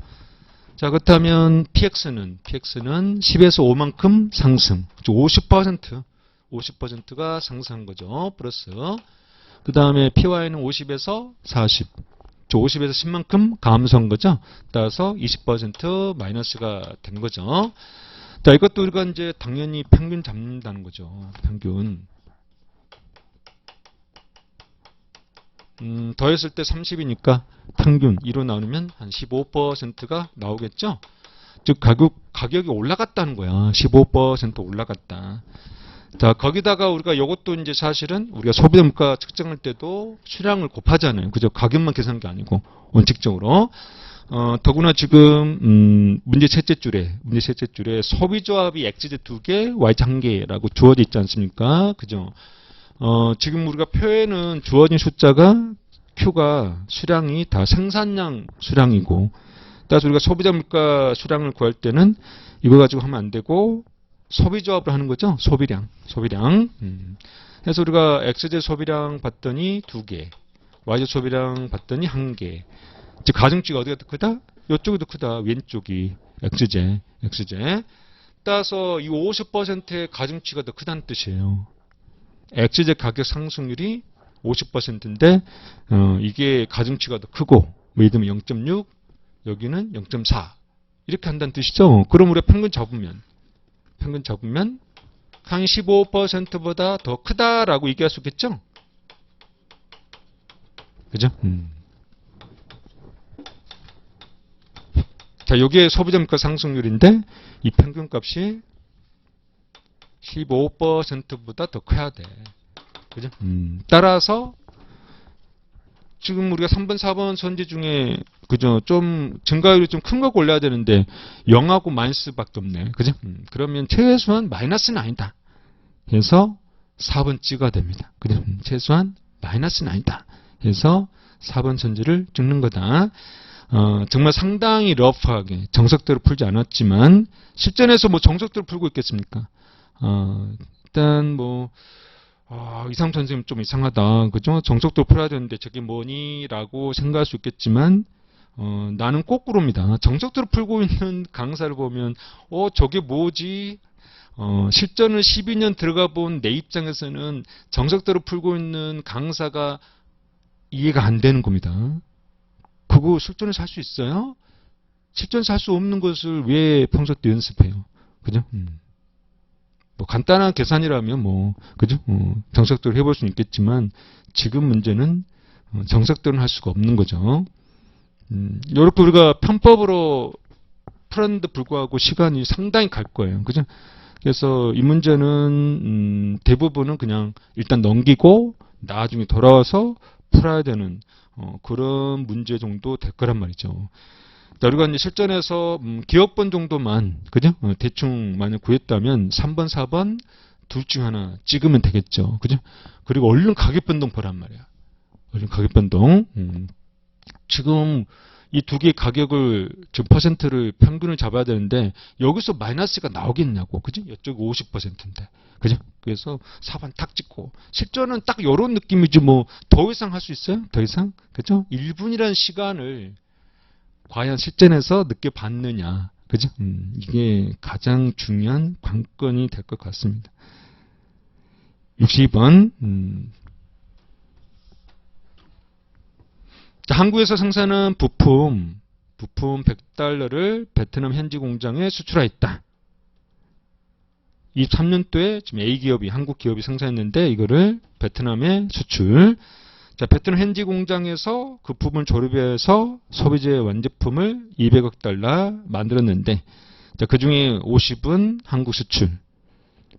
자, 그렇다면 PX는 10에서 5만큼 상승. 50%가 상승한 거죠. 플러스. 그 다음에 PY는 50에서 40. 50에서 10만큼 감소한 거죠. 따라서 20% 마이너스가 된 거죠. 자, 이것도 우리가 이제 당연히 평균 잡는다는 거죠. 평균. 더했을 때 30이니까 평균 2로 나누면 한 15%가 나오겠죠. 즉 가격이 올라갔다는 거야. 15% 올라갔다. 자, 거기다가 우리가 이것도 이제 사실은 우리가 소비자 물가 측정할 때도 수량을 곱하잖아요. 그죠? 가격만 계산한 게 아니고 원칙적으로. 더구나 지금 문제 셋째 줄에 소비조합이 X제 2개, Y제 1개라고 주어져 있지 않습니까? 그죠? 지금 우리가 표에는 주어진 숫자가 Q가 수량이 다 생산량 수량이고, 따라서 우리가 소비자 물가 수량을 구할 때는 이거 가지고 하면 안 되고 소비 조합을 하는 거죠. 소비량. 그래서 우리가 X제 소비량 봤더니 2개, Y제 소비량 봤더니 1개. 즉 가중치가 어디가 더 크다? 이쪽이 더 크다. 왼쪽이 X제. 따라서 이 50%의 가중치가 더 크다는 뜻이에요. X제 가격 상승률이 50%인데 이게 가중치가 더 크고, 예를 들면 0.6, 여기는 0.4 이렇게 한다는 뜻이죠. 그럼 우리가 평균 잡으면 한 15%보다 더 크다라고 얘기할 수 있겠죠? 그죠? 자, 여기에 소비자 물가 상승률인데 이 평균값이 15%보다 더 커야 돼. 그죠? 따라서 지금 우리가 3번, 4번 선지 중에 그죠? 좀 증가율이 좀 큰 거 골라야 되는데 0하고 마이너스밖에 없네. 그죠? 그러면 최소한 마이너스는 아니다. 그래서 4번 찍어야 됩니다. 그죠? 최소한 마이너스는 아니다. 그래서 4번 선지를 찍는 거다. 정말 상당히 러프하게 정석대로 풀지 않았지만 실전에서 뭐 정석대로 풀고 있겠습니까? 일단 뭐 이상 선생님 좀 이상하다. 그죠? 정석대로 풀어야 되는데 저게 뭐니? 라고 생각할 수 있겠지만 나는 거꾸로입니다. 정석대로 풀고 있는 강사를 보면 저게 뭐지? 실전을 12년 들어가 본 내 입장에서는 정석대로 풀고 있는 강사가 이해가 안 되는 겁니다. 그거 실전에서 할 수 있어요? 실전에서 할 수 없는 것을 왜 평소 때 연습해요? 그죠? 뭐 간단한 계산이라면 뭐 그죠? 정석대로 해볼 수는 있겠지만 지금 문제는 정석대로는 할 수가 없는 거죠. 이렇게 우리가 편법으로 풀었는데 불구하고 시간이 상당히 갈 거예요. 그죠? 그래서 이 문제는 대부분은 그냥 일단 넘기고 나중에 돌아와서 풀어야 되는 그런 문제 정도 될 거란 말이죠. 우리가 이제 실전에서 기억번 정도만 그죠? 대충 만약 구했다면 3번, 4번 둘 중 하나 찍으면 되겠죠. 그죠? 그리고 얼른 가격 변동 보란 말이야. 얼른 가격 변동. 지금 이 두 개의 가격을 지금 퍼센트를 평균을 잡아야 되는데 여기서 마이너스가 나오겠냐고. 그죠? 이쪽 50%인데. 그죠? 그래서 4번 탁 찍고 실전은 딱 이런 느낌이지 뭐 더 이상 할 수 있어요? 더 이상? 그죠? 1분이라는 시간을 과연 실전에서 느껴봤느냐. 그죠? 이게 가장 중요한 관건이 될 것 같습니다. 60번. 자, 한국에서 생산한 부품 100달러를 베트남 현지 공장에 수출하였다. 23년도에 지금 A기업이, 한국 기업이 생산했는데 이거를 베트남에 수출. 자, 베트남 현지 공장에서 그 부분을 조립해서 소비재 완제품을 200억 달러 만들었는데, 자, 그 중에 50은 한국 수출,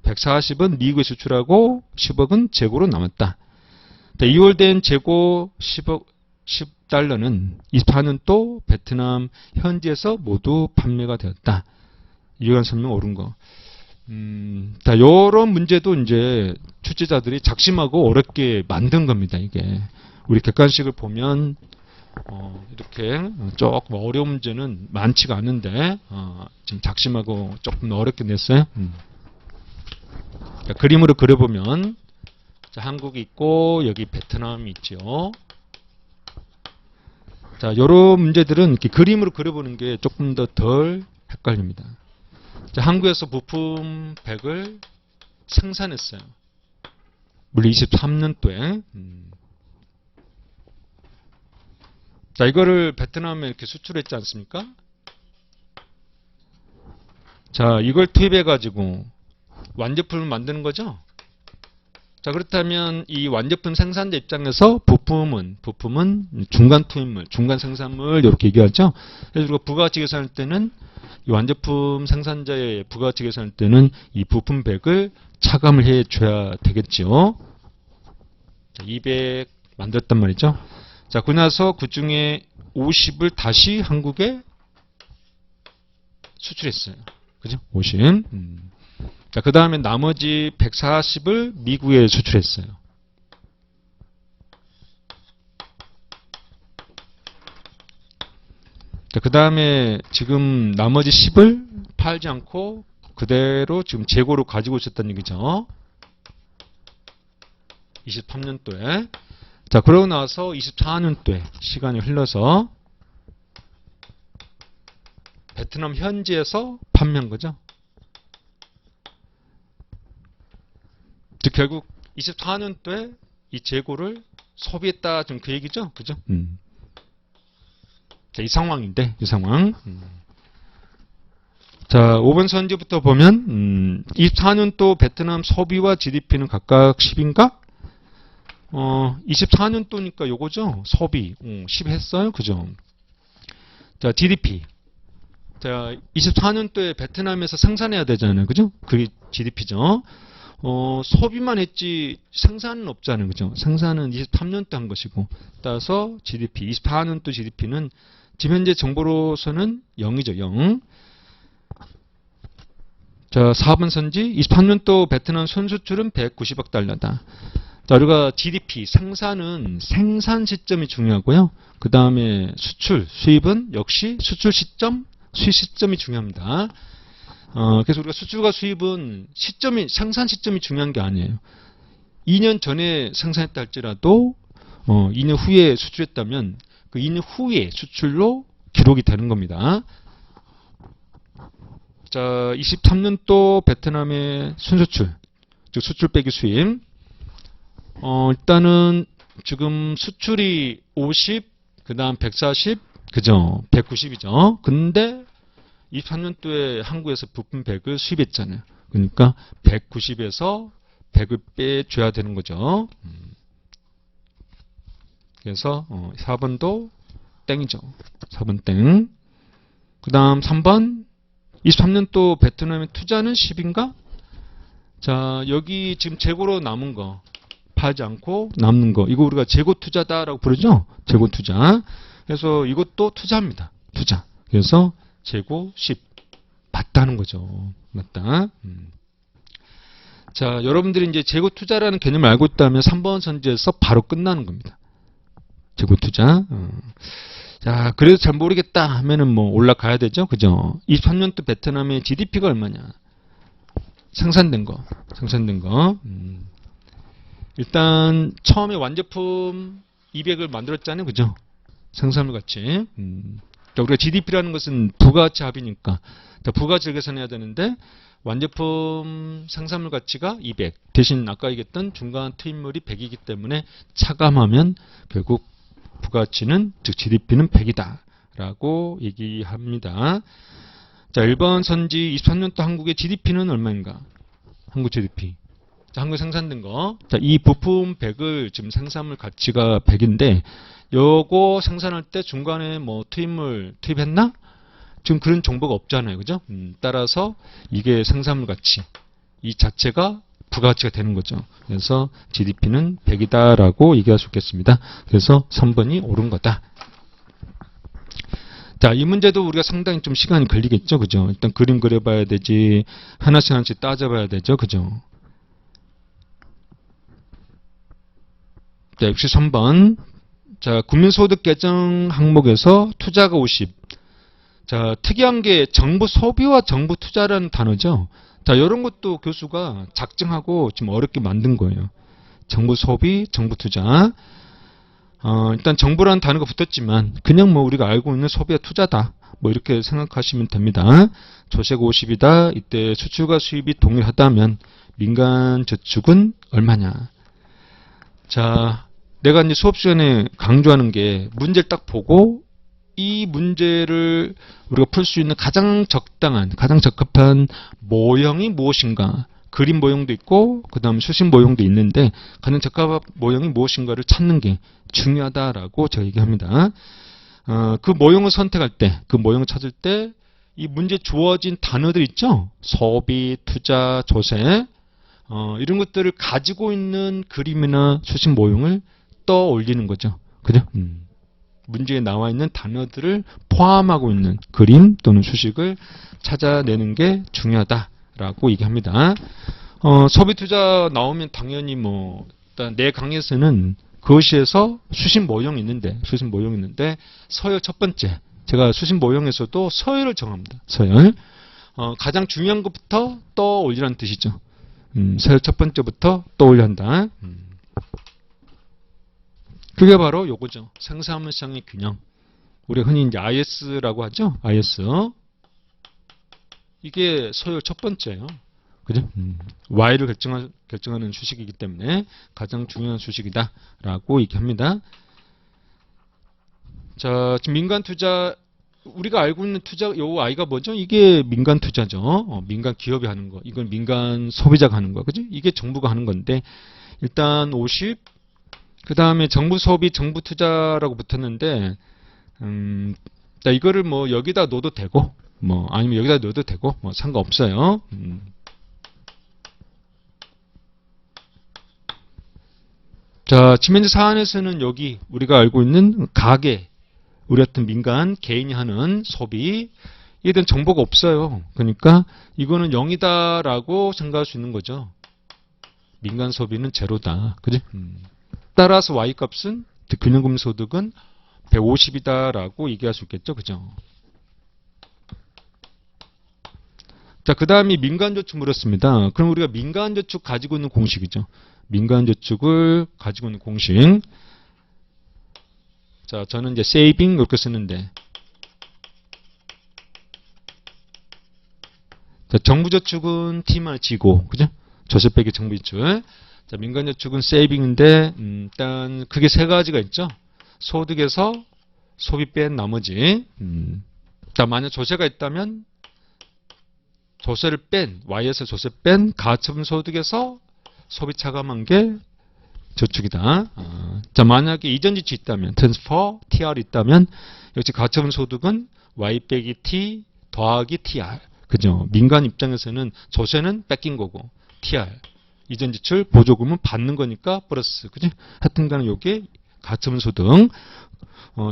140은 미국에 수출하고 10억은 재고로 남았다. 자, 2월 된 재고 10달러는 24년 또 베트남 현지에서 모두 판매가 되었다. 이러한 설명 옳은 거. 자, 요런 문제도 이제 출제자들이 작심하고 어렵게 만든 겁니다, 이게. 우리 객관식을 보면, 이렇게 조금 어려운 문제는 많지가 않은데, 지금 작심하고 조금 어렵게 냈어요. 자, 그림으로 그려보면, 자, 한국이 있고, 여기 베트남이 있죠. 자, 요런 문제들은 이렇게 그림으로 그려보는 게 조금 더 덜 헷갈립니다. 자, 한국에서 부품 100을 생산했어요. 물론 23년도에. 자, 이거를 베트남에 이렇게 수출했지 않습니까? 자, 이걸 투입해가지고 완제품을 만드는 거죠? 자, 그렇다면 이 완제품 생산자 입장에서 부품은 중간 투입물, 중간 생산물 이렇게 얘기하죠? 그래서 우리가 부가가치 계산할 때는 이 완제품 생산자의 부가가치 계산할 때는 이 부품 100을 차감을 해줘야 되겠죠. 자, 200 만들었단 말이죠. 자, 그 나서 그 중에 50을 다시 한국에 수출했어요. 그죠? 50. 자, 그 다음에 나머지 140을 미국에 수출했어요. 자, 그 다음에 지금 나머지 10을 팔지 않고 그대로 지금 재고로 가지고 있었다는 얘기죠. 23년도에. 자, 그러고 나서 24년도에 시간이 흘러서 베트남 현지에서 판매한 거죠. 즉 결국 24년도에 이 재고를 소비했다, 좀 그 얘기죠, 그죠? 자, 이 상황인데, 이 상황. 자, 5번 선지부터 보면 24년도 베트남 소비와 GDP는 각각 10인가? 24년도니까 요거죠. 소비 10 했어요, 그죠? 자, GDP. 자, 24년도에 베트남에서 생산해야 되잖아요, 그죠? 그게 GDP죠. 소비만 했지 생산은 없잖아요, 그죠? 생산은 23년도 한 것이고, 따라서 GDP, 24년도 GDP는 지금 현재 정보로서는 0이죠, 0. 자, 4번 선지, 23년도 베트남 순수출은 190억 달러다. 자, 우리가 GDP, 생산은 생산 시점이 중요하고요. 그 다음에 수출, 수입은 역시 수출 시점, 수입 시점이 중요합니다. 그래서 우리가 수출과 수입은 시점이, 생산 시점이 중요한 게 아니에요. 2년 전에 생산했다 할지라도, 2년 후에 수출했다면, 그 2년 후에 수출로 기록이 되는 겁니다. 자, 23년도 베트남의 순수출, 즉 수출 빼기 수입. 일단은 지금 수출이 50, 그 다음 140, 그죠? 190이죠. 근데 23년도에 한국에서 부품 100을 수입했잖아요. 그러니까 190에서 100을 빼줘야 되는 거죠. 그래서 4번도 땡이죠. 4번 땡. 그 다음 3번 23년도 베트남의 투자는 10인가? 자, 여기 지금 재고로 남은 거, 팔지 않고 남는 거, 이거 우리가 재고 투자다라고 부르죠? 재고 투자. 그래서 이것도 투자입니다. 투자. 그래서 재고 10 맞다는 거죠. 맞다. 자, 여러분들이 이제 재고 투자라는 개념을 알고 있다면 3번 선지에서 바로 끝나는 겁니다. 재고 투자. 자, 그래도 잘 모르겠다 하면은 뭐 올라가야 되죠. 그죠? 23년도 베트남의 GDP가 얼마냐? 생산된 거. 일단 처음에 완제품 200을 만들었잖아요. 그죠? 생산물 가치. 우리가 GDP라는 것은 부가가치 합이니까 부가가치를 계산해야 되는데 완제품 생산물 가치가 200. 대신 아까 얘기했던 중간 투입물이 100이기 때문에 차감하면 결국 부가가치는, 즉 GDP는 100이다 라고 얘기합니다. 자, 1번 선지 23년도 한국의 GDP는 얼마인가? 한국 GDP. 자, 한국에 생산된 거. 자, 이 부품 100을 지금 생산물 가치가 100인데 요거 생산할 때 중간에 뭐 투입물 투입했나? 지금 그런 정보가 없잖아요. 그죠? 따라서 이게 생산물 가치. 이 자체가 부가가치가 되는 거죠. 그래서 GDP는 100이다라고 얘기할 수 있겠습니다. 그래서 3번이 옳은 거다. 자, 이 문제도 우리가 상당히 좀 시간이 걸리겠죠. 그죠? 일단 그림 그려봐야 되지. 하나씩 따져봐야 되죠. 그죠? 자, 역시 3번. 자, 국민소득 계정 항목에서 투자가 50. 자, 특이한 게 정부 소비와 정부 투자라는 단어죠. 자, 이런 것도 교수가 작정하고 지금 어렵게 만든 거예요. 정부 소비, 정부 투자. 일단 정부라는 단어가 붙었지만 그냥 뭐 우리가 알고 있는 소비와 투자다. 뭐 이렇게 생각하시면 됩니다. 조세가 50이다. 이때 수출과 수입이 동일하다면 민간 저축은 얼마냐. 자, 내가 이제 수업 시간에 강조하는 게 문제를 딱 보고 이 문제를 우리가 풀 수 있는 가장 적당한, 가장 적합한 모형이 무엇인가. 그림 모형도 있고 그 다음 수식 모형도 있는데 가장 적합한 모형이 무엇인가를 찾는 게 중요하다라고 제가 얘기합니다. 그 모형을 선택할 때, 그 모형을 찾을 때 이 문제에 주어진 단어들 있죠? 소비, 투자, 조세 이런 것들을 가지고 있는 그림이나 수식 모형을 떠올리는 거죠. 그죠? 문제에 나와 있는 단어들을 포함하고 있는 그림 또는 수식을 찾아내는 게 중요하다라고 얘기합니다. 소비 투자 나오면 당연히 뭐 일단 내 강의에서는 그것에서 수식 모형이 있는데 서열 첫 번째 제가 수식 모형에서도 서열을 정합니다. 서열. 가장 중요한 것부터 떠올리라는 뜻이죠. 첫 번째부터 떠올려한다. 그게 바로 요거죠. 생산물상의 균형. 우리 흔히 이제 IS라고 하죠. IS. 이게 서열 첫 번째예요. 그죠? Y를 결정하는 수식이기 때문에 가장 중요한 수식이다라고 얘기합니다. 자, 지금 민간 투자, 우리가 알고 있는 투자, 요 I가 뭐죠? 이게 민간 투자죠. 민간 기업이 하는 거. 이건 민간 소비자가 하는 거. 그죠? 이게 정부가 하는 건데, 일단 50, 그 다음에 정부 소비, 정부 투자라고 붙었는데, 자, 이거를 뭐 여기다 넣어도 되고, 뭐 아니면 여기다 넣어도 되고, 뭐 상관없어요. 자, 지금 현재 사안에서는 여기 우리가 알고 있는 가계, 우리 같은 민간 개인이 하는 소비, 이에 대한 정보가 없어요. 그러니까 이거는 0이다라고 생각할 수 있는 거죠. 민간 소비는 제로다. 그지? 따라서 Y값은, 균형금 소득은 150이다라고 얘기할 수 있겠죠. 그죠? 자, 그 다음이 민간저축 물었습니다. 그럼 우리가 민간저축 가지고 있는 공식이죠. 민간저축을 가지고 있는 공식. 자, 저는 이제 saving 이렇게 쓰는데. 자, 정부저축은 T만 지고, 그죠? 조세 빼기 정부저축. 자, 민간저축은 saving인데, 일단 그게 세 가지가 있죠. 소득에서 소비 뺀 나머지. 자, 만약 조세가 있다면, 조세를 뺀, Y에서 조세 뺀 가처분 소득에서 소비 차감한 게 저축이다. 자, 만약에 이전 지출 있다면, transfer, TR 있다면, 역시 가처분 소득은 Y 빼기 T 더하기 TR. 그죠? 민간 입장에서는 조세는 뺏긴 거고, TR. 이전 지출, 보조금은 받는 거니까 플러스. 그죠? 하여튼 간에 요게 가처분 소득.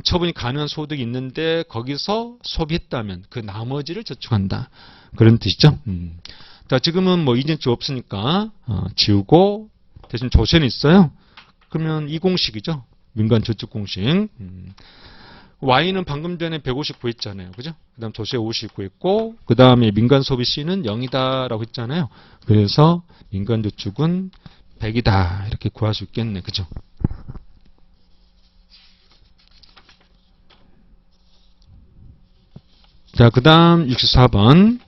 처분이 가능한 소득이 있는데, 거기서 소비했다면, 그 나머지를 저축한다. 그런 뜻이죠. 자, 지금은 뭐 이전 지출 없으니까, 지우고, 대신 조세는 있어요. 그러면 이 공식이죠. 민간 저축 공식. Y는 방금 전에 150 구했잖아요. 그죠? 그 다음 조세 50 구했고, 그 다음에 민간 소비 C는 0이다라고 했잖아요. 그래서 민간 저축은 100이다. 이렇게 구할 수 있겠네. 그죠? 자, 그 다음 64번.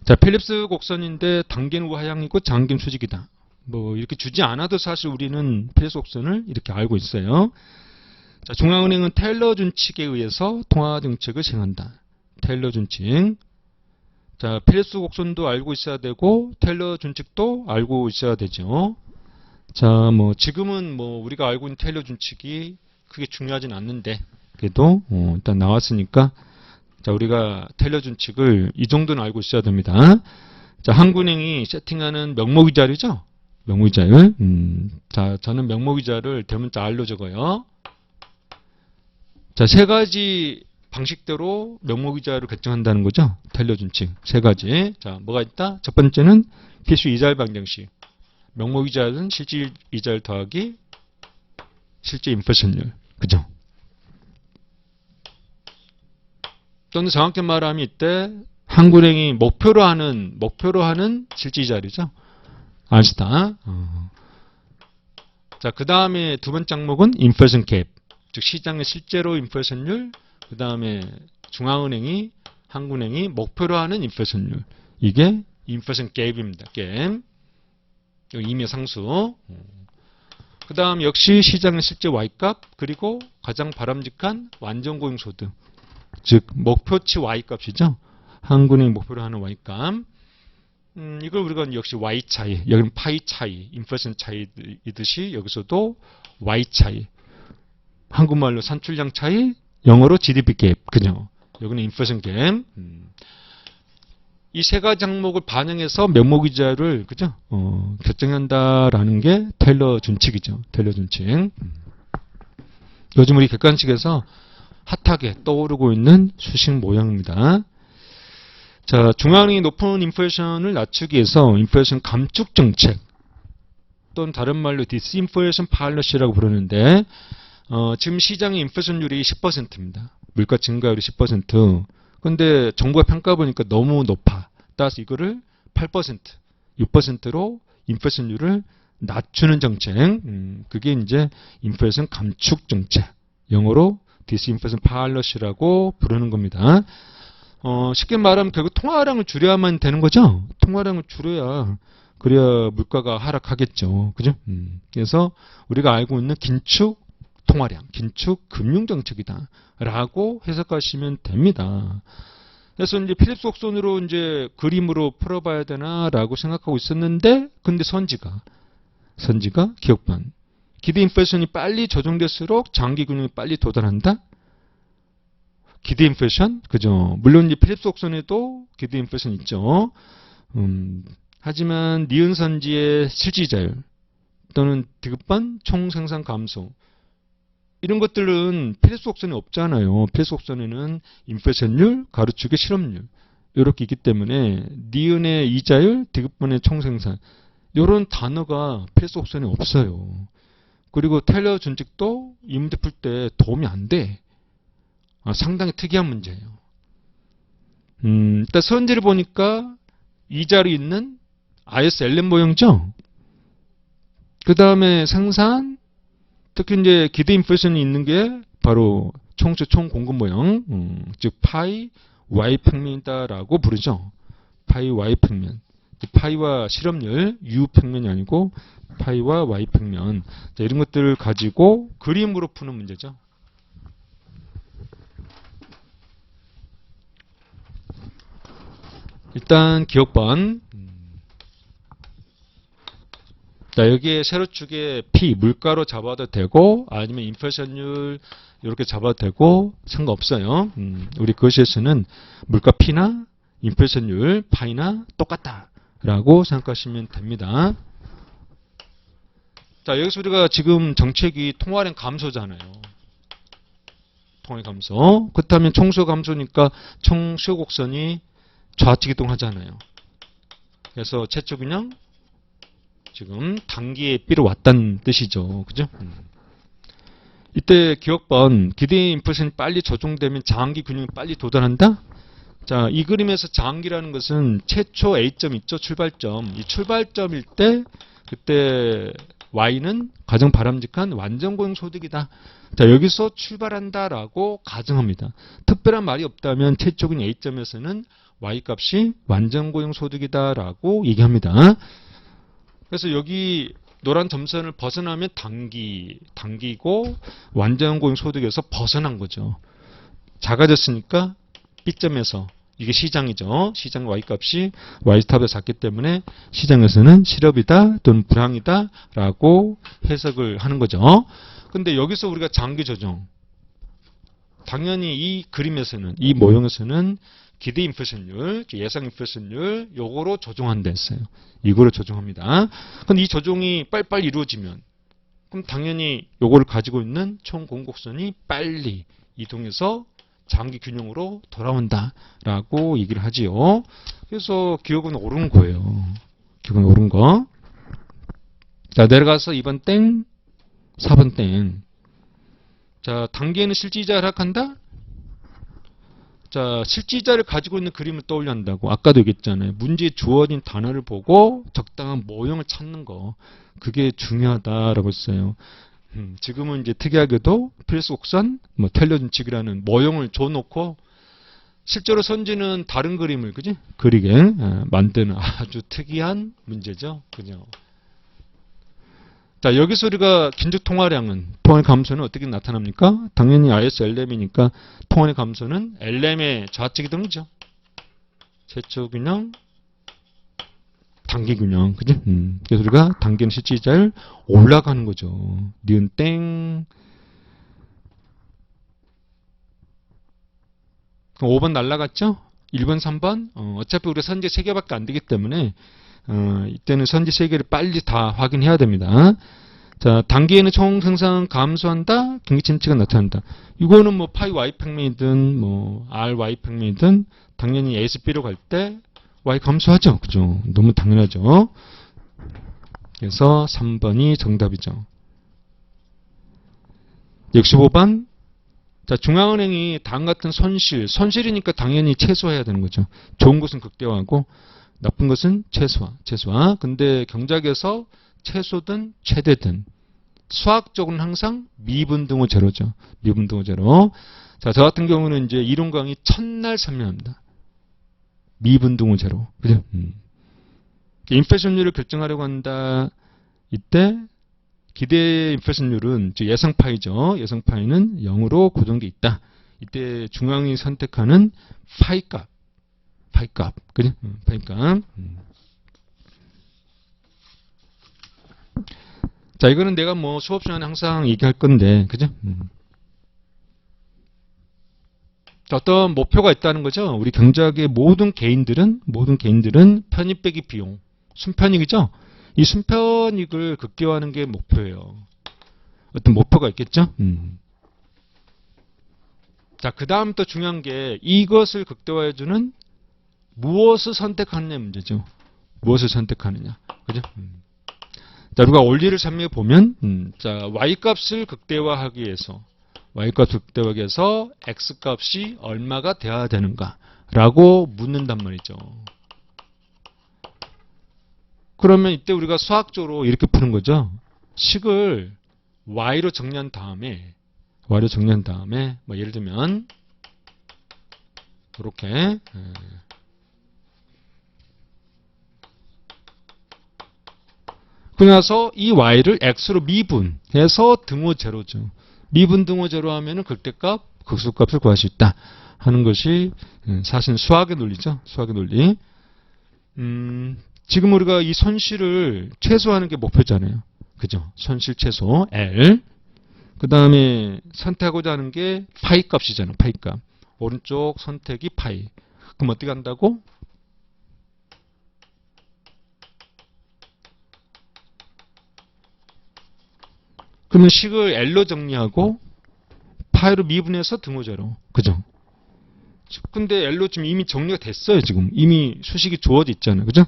자, 필립스 곡선인데 단계는 우하향이고 장기는 수직이다. 뭐 이렇게 주지 않아도 사실 우리는 필립스 곡선을 이렇게 알고 있어요. 자, 중앙은행은 테일러 준칙에 의해서 통화 정책을 시행한다. 테일러 준칙. 자, 필립스 곡선도 알고 있어야 되고 테일러 준칙도 알고 있어야 되죠. 자, 뭐 지금은 뭐 우리가 알고 있는 테일러 준칙이 크게 중요하진 않는데 그래도 일단 나왔으니까. 자, 우리가 테일러 준칙을 이 정도는 알고 있어야 됩니다. 자, 한국은행이 세팅하는 명목이자율이죠? 명목이자율. 자, 저는 명목이자를 대문자 R로 적어요. 자, 세 가지 방식대로 명목이자를 결정한다는 거죠. 테일러 준칙. 세 가지. 자, 뭐가 있다? 첫 번째는 필수 이자율 방정식. 명목이자율은 실질 이자율 더하기 실제 인플레이션율. 그죠? 또는 정확히 말하면 이때 한국은행이 목표로 하는 실질이자율이죠. 아시다. 자, 그 다음에 두 번째 항목은 인플레이션 갭, 즉 시장의 실제로 인플레이션율. 그 다음에 중앙은행이 한국은행이 목표로 하는 인플레이션율. 이게 인플레이션 갭입니다. 갭. 임의 상수. 그 다음 역시 시장의 실제 Y값 그리고 가장 바람직한 완전 고용 소득. 즉 목표치 Y값이죠. 한국은행이 목표로 하는 Y값. 이걸 우리가 역시 Y 차이, 여기는 파이 차이, 인플레이션 차이이듯이 여기서도 Y 차이. 한국말로 산출량 차이, 영어로 GDP 갭. 그죠? 여기는 인플레이션 갭. 이 세 가지 항목을 반영해서 명목이자를 그죠? 결정한다라는 게 테일러 준칙이죠. 테일러 준칙. 요즘 우리 객관식에서 핫하게 떠오르고 있는 수식 모양입니다. 자, 중앙은행이 높은 인플레이션을 낮추기 위해서 인플레이션 감축 정책 또는 다른 말로 디스인플레이션 팔러시라고 부르는데 지금 시장의 인플레이션율이 10%입니다. 물가 증가율이 10%. 근데 정부가 평가 보니까 너무 높아. 따라서 이거를 8%, 6%로 인플레이션율을 낮추는 정책. 그게 이제 인플레이션 감축 정책. 영어로 디스인플레이션 팔러시라고 부르는 겁니다. 쉽게 말하면 결국 통화량을 줄여야만 되는 거죠. 통화량을 줄여야 그래야 물가가 하락하겠죠. 그죠? 그래서 우리가 알고 있는 긴축 통화량, 긴축 금융 정책이다 라고 해석하시면 됩니다. 그래서 이제 필립스 곡선으로 이제 그림으로 풀어봐야 되나라고 생각하고 있었는데, 근데 선지가 기억반. 기대 인플레이션이 빨리 조정될수록 장기 균형이 빨리 도달한다. 기대 인플레이션, 그죠? 물론 이제 필립스 곡선에도 기대 인플레이션 있죠. 하지만 니은 선지의 실질자율 또는 디귿반 총생산 감소. 이런 것들은 필립스 곡선에 없잖아요. 필립스 곡선에는 인플레이션율, 가로축의 실업률 이렇게 있기 때문에 니은의 이자율, 디귿반의 총생산 이런 단어가 필립스 곡선에 없어요. 그리고 테일러 준칙도 이 문제 풀 때 도움이 안 돼. 상당히 특이한 문제예요. 일단 선지를 보니까 이자로 있는 ISLM 모형이죠. 그 다음에 생산, 특히 이제 기대 인플레이션이 있는 게 바로 총수 총공급 모형, 즉 파이 Y 평면이다라고 부르죠. 파이 Y 평면. 파이와 실업률, U 평면이 아니고 파이와 Y 평면. 자, 이런 것들을 가지고 그림으로 푸는 문제죠. 일단 기억번. 자, 여기에 세로축에 P, 물가로 잡아도 되고, 아니면 인플레이션율, 이렇게 잡아도 되고, 상관없어요. 우리 거시에서는 물가 P나 인플레이션율, 파이나 똑같다. 라고 생각하시면 됩니다. 자, 여기서 우리가 지금 정책이 통화량 감소잖아요. 통화량 감소. 그렇다면 총수 감소니까 총수곡선이 좌측 이동하잖아요. 그래서 최초 균형, 지금 단기에 B로 왔다는 뜻이죠. 그죠? 이때 기억번, 기대 인플레이션이 빨리 조정되면 장기 균형이 빨리 도달한다? 자, 이 그림에서 장기라는 것은 최초 A점 있죠? 출발점. 이 출발점일 때, 그때 Y는 가장 바람직한 완전고용 소득이다. 자, 여기서 출발한다라고 가정합니다. 특별한 말이 없다면 최초인 A점에서는 Y값이 완전고용 소득이다라고 얘기합니다. 그래서 여기 노란 점선을 벗어나면 단기고 완전고용 소득에서 벗어난 거죠. 작아졌으니까 B점에서 이게 시장이죠. 시장 Y값이 Y스탑에 작기 때문에 시장에서는 실업이다 또는 불황이다 라고 해석을 하는 거죠. 근데 여기서 우리가 장기 조정, 당연히 이 그림에서는, 이 모형에서는 기대 인플레이션율, 예상 인플레이션율 요거로 조정한다 했어요. 이거로 조정합니다. 근데 이 조정이 빨리빨리 이루어지면 그럼 당연히 요거를 가지고 있는 총공곡선이 빨리 이동해서 장기 균형으로 돌아온다라고 얘기를 하지요. 그래서 기억은 옳은 거예요. 기억은 옳은 거. 자, 내려가서 2번 땡, 4번 땡. 자, 단기에는 실질이자 하락한다? 자, 실질이자를 가지고 있는 그림을 떠올려 한다고. 아까도 얘기했잖아요. 문제에 주어진 단어를 보고 적당한 모형을 찾는 거. 그게 중요하다라고 했어요. 지금은 이제 특이하게도 필립스 곡선, 테일러 준칙이라는 모형을 줘놓고 실제로 선지는 다른 그림을, 그지? 그리게 만드는 아주 특이한 문제죠. 그죠? 자, 여기서 우리가 긴축 통화량은, 통화의 감소는 어떻게 나타납니까? 당연히 ISLM이니까 통화의 감소는 LM의 좌측 이동이죠. 최초 균형, 단기 균형, 그지? 그래서 우리가 단기는 실질이자율 올라가는 거죠. 니은 땡. 그럼 5번 날라갔죠? 1번, 3번. 어차피 우리가 선지 3개밖에 안 되기 때문에 이때는 선지 3개를 빨리 다 확인해야 됩니다. 자, 단기에는 총생산 감소한다, 경기 침체가 나타난다. 이거는 뭐 파이 Y 평면이든 뭐 R Y 평면이든 당연히 ASB로 갈 때 Y 감소하죠. 그죠? 너무 당연하죠. 그래서 3번이 정답이죠. 65번 자, 중앙은행이 당 같은 손실이니까 당연히 최소화해야 되는 거죠. 좋은 것은 극대화하고 나쁜 것은 최소화. 근데 경작에서 최소든 최대든 수학적으로는 항상 미분등호 제로죠. 미분등호 제로. 자, 저 같은 경우는 이제 이론 강의 첫날 설명합니다. 미분등호 제로. 그죠? 인플레이션율을 결정하려고 한다. 이때 기대 인플레이션율은 예상파이죠. 예상파이는 0으로 고정돼 있다. 이때 중앙이 선택하는 파이값. 그죠? 파이값. 자, 이거는 내가 뭐 수업 시간에 항상 얘기할 건데, 그죠? 자, 어떤 목표가 있다는 거죠. 우리 경제학의 모든 개인들은 편입 빼기 비용, 순편익이죠. 이 순편익을 극대화하는 게 목표예요. 어떤 목표가 있겠죠? 자, 그 다음 또 중요한 게 이것을 극대화해주는 무엇을 선택하느냐 문제죠. 무엇을 선택하느냐. 그죠? 자, 우리가 원리를 설명해 보면, 자, y값을 극대화하기 위해서, x값이 얼마가 돼야 되는가라고 묻는단 말이죠. 그러면 이때 우리가 수학적으로 이렇게 푸는 거죠. 식을 y로 정리한 다음에, 뭐 예를 들면, 이렇게, 그래서 이 y를 x로 미분해서 등호 제로죠. 미분 등호 제로 하면은 극대값, 극소값을 구할 수 있다 하는 것이 사실 수학의 논리죠. 수학의 논리. 지금 우리가 이 손실을 최소화하는 게 목표잖아요. 그죠? 손실 최소 L. 그 다음에 선택하고자 하는 게 파이 값이잖아요. 파이 값. 오른쪽 선택이 파이. 그럼 어떻게 한다고? 그러면 식을 L로 정리하고 파이로 미분해서 등호 제로. 그죠? 근데 L로 지금 이미 정리가 됐어요. 지금 이미 수식이 주어져 있잖아요. 그죠?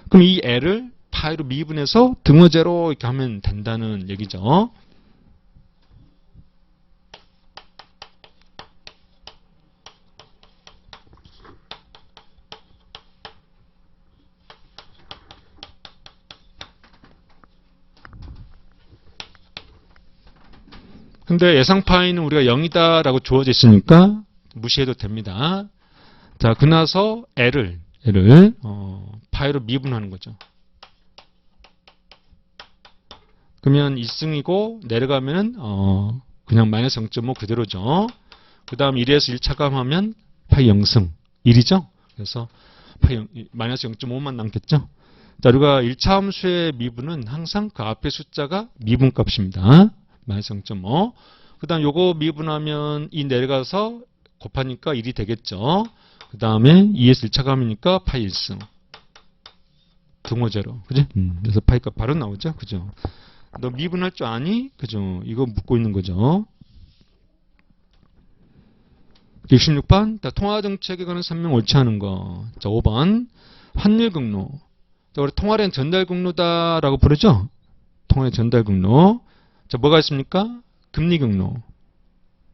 그럼 이 L을 파이로 미분해서 등호 제로 이렇게 하면 된다는 얘기죠. 근데 예상 파이는 우리가 0이다라고 주어져 있으니까 무시해도 됩니다. 자, 그나서 L을 파이로 미분하는 거죠. 그러면 2승이고 내려가면은 그냥 마이너스 0.5 그대로죠. 그 다음 1에서 1 차감하면 파이 0승 1이죠. 그래서 파이 마이너스 0.5만 남겠죠. 자, 우리가 1차 함수의 미분은 항상 그 앞에 숫자가 미분값입니다. 마이너스 0.5. 그 다음 요거 미분하면 2 내려가서 곱하니까 1이 되겠죠. 그 다음에 2에서 1차감이니까 파이 1승. 등호 제로. 그죠? 그래서 파이값 바로 나오죠. 그죠? 너 미분할 줄 아니? 그죠? 이거 묻고 있는 거죠. 66번. 통화정책에 관한 설명 옳지 않은 거. 자, 5번. 환율 경로. 자, 우리 통화량 전달 경로다라고 부르죠? 통화량 전달 경로. 자, 뭐가 있습니까? 금리 경로,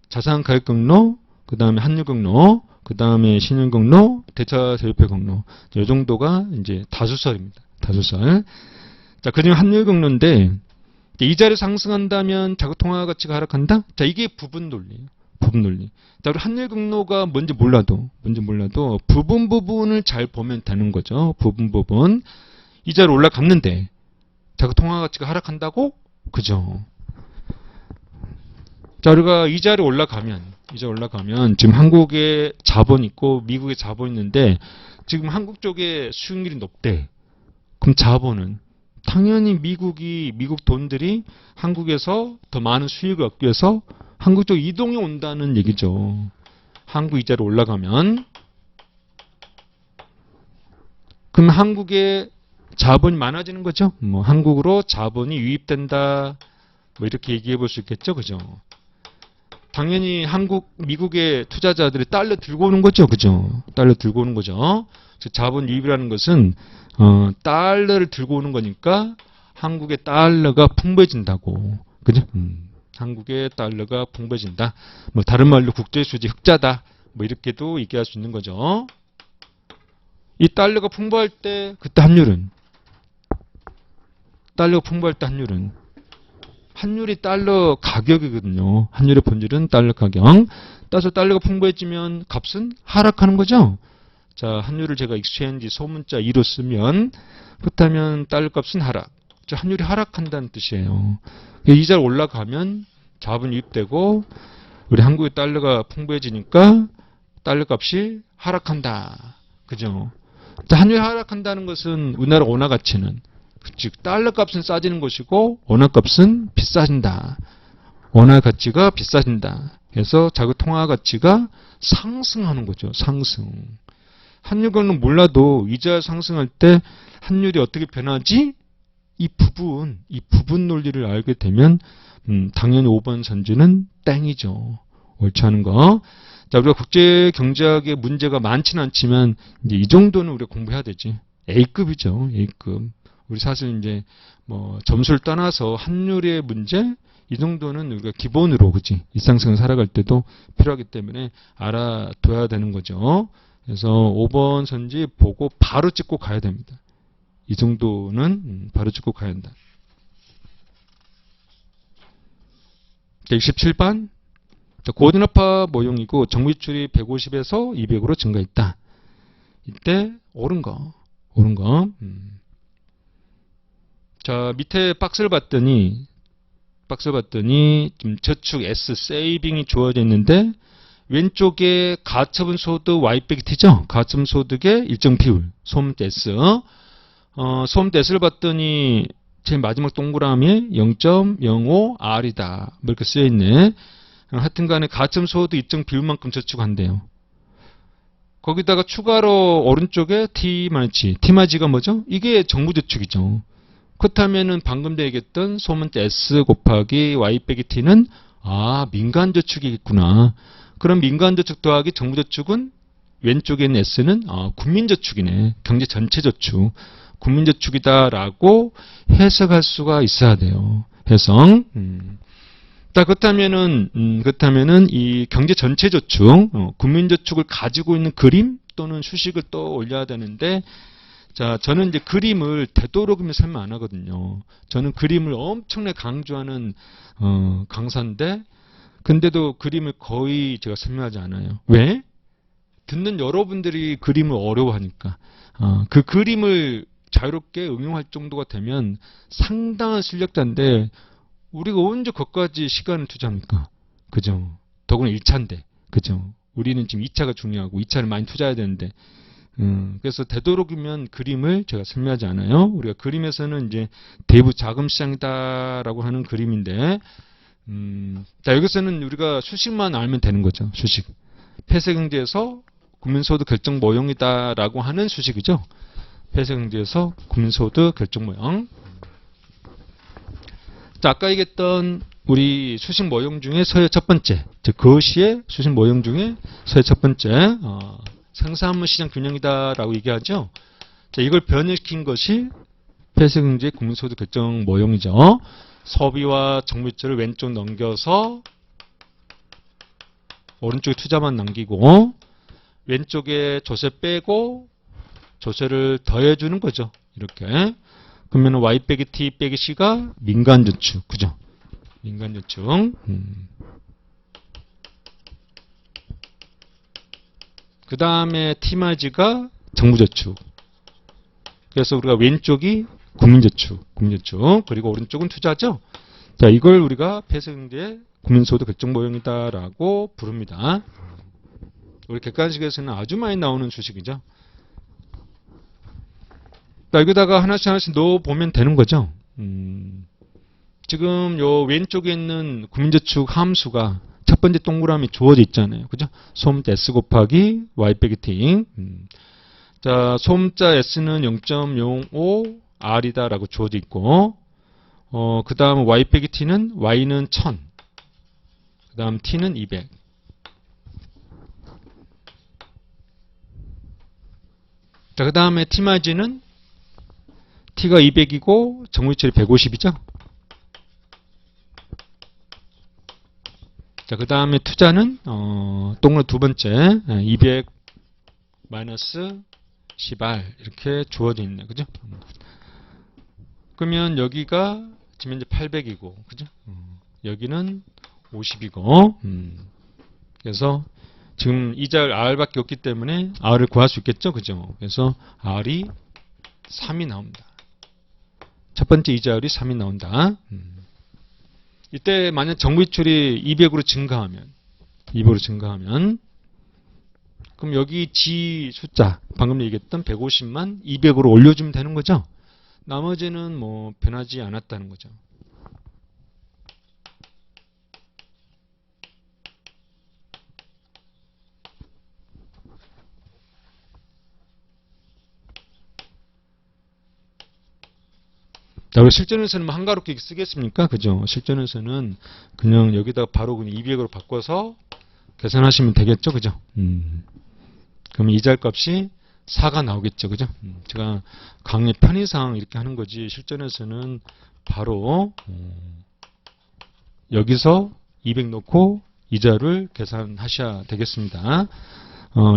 자산 가격 경로, 그 다음에 환율 경로, 그 다음에 신용 경로, 대차 대조표 경로. 이 정도가 이제 다수설입니다. 다수설. 자, 그 중에 환율 경로인데, 이자를 상승한다면 자국 통화 가치가 하락한다? 자, 이게 부분 논리예요. 부분 논리. 자, 우리 환율 경로가 뭔지 몰라도 부분을 잘 보면 되는 거죠. 부분. 이자를 올라갔는데, 자국 통화 가치가 하락한다고? 그죠? 자, 우리가 이자를 올라가면 지금 한국에 자본 있고 미국에 자본 있는데 지금 한국 쪽에 수익률이 높대. 그럼 자본은 당연히 미국 돈들이 한국에서 더 많은 수익을 얻기 위해서 한국 쪽 이동이 온다는 얘기죠. 한국 이자를 올라가면 그럼 한국에 자본이 많아지는 거죠. 뭐 한국으로 자본이 유입된다. 뭐 이렇게 얘기해 볼 수 있겠죠. 그죠? 당연히 미국의 투자자들이 달러 들고 오는 거죠. 그죠? 달러 들고 오는 거죠. 즉 자본 유입이라는 것은 달러를 들고 오는 거니까 한국의 달러가 풍부해진다고. 그죠? 한국의 달러가 풍부해진다. 뭐 다른 말로 국제수지 흑자다. 뭐 이렇게도 얘기할 수 있는 거죠. 이 달러가 풍부할 때 그때 환율은 환율이 달러 가격이거든요. 환율의 본질은 달러 가격. 따라서 달러가 풍부해지면 값은 하락하는 거죠. 자, 환율을 제가 익스체인지 소문자 2로 쓰면 그렇다면 달러 값은 하락. 자, 환율이 하락한다는 뜻이에요. 이자가 올라가면 자본이 유입되고 우리 한국의 달러가 풍부해지니까 달러 값이 하락한다. 그죠? 자, 환율이 하락한다는 것은 우리나라 원화 가치는 즉 달러 값은 싸지는 것이고 원화 값은 비싸진다. 원화 가치가 비싸진다. 그래서 자국 통화 가치가 상승하는 거죠. 상승. 환율과는 몰라도 이자 상승할 때 환율이 어떻게 변하지? 이 부분 논리를 알게 되면 당연히 5번 선지는 땡이죠. 옳지 않은 거. 자, 우리가 국제 경제학에 문제가 많지는 않지만 이제 이 정도는 우리가 공부해야 되지. A급이죠. A급. 우리 사실 이제 뭐 점수를 떠나서 환율의 문제 이 정도는 우리가 기본으로 그지 일상생활 살아갈 때도 필요하기 때문에 알아둬야 되는 거죠. 그래서 5번 선지 보고 바로 찍고 가야 됩니다. 이 정도는 바로 찍고 가야 한다. 67번 고전화파 모형이고 정비출이 150에서 200으로 증가했다. 이때 옳은 거. 자, 밑에 박스를 봤더니 지금 저축 S 세이빙이 주어져 있는데 왼쪽에 가처분 소득 Y 빼기 T죠. 가처분 소득의 일정 비율 소음대 S. 소음대 S를 봤더니 제일 마지막 동그라미에 0.05R이다. 뭐 이렇게 쓰여 있네. 하여튼 간에 가처분 소득 일정 비율만큼 저축한대요. 거기다가 추가로 오른쪽에 T마지가 뭐죠? 이게 정부저축이죠. 그렇다면은 방금 얘기했던 소문자 S 곱하기 Y 빼기 T는 민간저축이겠구나. 그럼 민간저축 더하기 정부저축은 왼쪽에 있는 S는 국민저축이네. 경제 전체저축. 국민저축이다라고 해석할 수가 있어야 돼요. 해석. 자, 그렇다면은 이 경제 전체저축, 국민저축을 가지고 있는 그림 또는 수식을 또 올려야 되는데 자, 저는 이제 그림을 되도록이면 설명 안 하거든요. 저는 그림을 엄청나게 강조하는 강사인데 근데도 그림을 거의 제가 설명하지 않아요. 왜? 듣는 여러분들이 그림을 어려워하니까. 그 그림을 자유롭게 응용할 정도가 되면 상당한 실력자인데 우리가 언제 그것까지 시간을 투자합니까? 그죠? 더구나 1차인데. 그죠? 우리는 지금 2차가 중요하고 2차를 많이 투자해야 되는데 그래서 되도록이면 그림을 제가 설명하지 않아요. 우리가 그림에서는 이제 대부 자금 시장이다라고 하는 그림인데, 자, 여기서는 우리가 수식만 알면 되는 거죠. 수식. 폐쇄경제에서 국민소득 결정 모형이다라고 하는 수식이죠. 폐쇄경제에서 국민소득 결정 모형. 자, 아까 얘기했던 우리 수식 모형 중에 서열 첫 번째, 즉 거시의 수식 모형 중에 서열 첫 번째. 생산물 시장 균형이다라고 얘기하죠. 자, 이걸 변형시킨 것이 폐쇄경제 국민소득 결정 모형이죠. 소비와 정부유치를 왼쪽 넘겨서 오른쪽에 투자만 남기고 왼쪽에 조세 빼고 조세를 더해주는 거죠. 이렇게. 그러면 Y 빼기 T 빼기 C가 민간저축. 그죠? 민간저축. 그 다음에 T마지가 정부저축. 그래서 우리가 왼쪽이 국민저축. 그리고 오른쪽은 투자죠. 자, 이걸 우리가 폐쇄경제 국민소득 결정 모형이다라고 부릅니다. 우리 객관식에서는 아주 많이 나오는 수식이죠. 자, 여기다가 하나씩 넣어보면 되는 거죠. 지금 요 왼쪽에 있는 국민저축 함수가 첫 번째 동그라미 주어져 있잖아요. 그죠? 소음자 S 곱하기 Y 빼기 T. 자, 소음자 S는 0.05R이다라고 주어져 있고, 그 다음 Y 빼기 T는 Y는 1000. 그 다음 T는 200. 자, 그 다음에 T마진은 T가 200이고 정부유치율이 150이죠? 자, 그 다음에 투자는, 동그란 두 번째, 200 마이너스 10R 이렇게 주어져 있네. 그죠? 그러면 여기가 지금 이제 800이고, 그죠? 여기는 50이고, 그래서 지금 이자율 R밖에 없기 때문에 R을 구할 수 있겠죠? 그죠? 그래서 R이 3이 나옵니다. 첫 번째 이자율이 3이 나온다. 이때 만약 정부이출이 200으로 증가하면 그럼 여기 G 숫자 방금 얘기했던 150만 200으로 올려주면 되는 거죠. 나머지는 뭐 변하지 않았다는 거죠. 자, 우리 실전에서는 뭐 한가롭게 쓰겠습니까? 그죠? 실전에서는 그냥 여기다 바로 그냥 200으로 바꿔서 계산하시면 되겠죠? 그죠? 그럼 이자율 값이 4가 나오겠죠? 그죠? 제가 강의 편의상 이렇게 하는 거지, 실전에서는 바로, 여기서 200 넣고 이자를 계산하셔야 되겠습니다.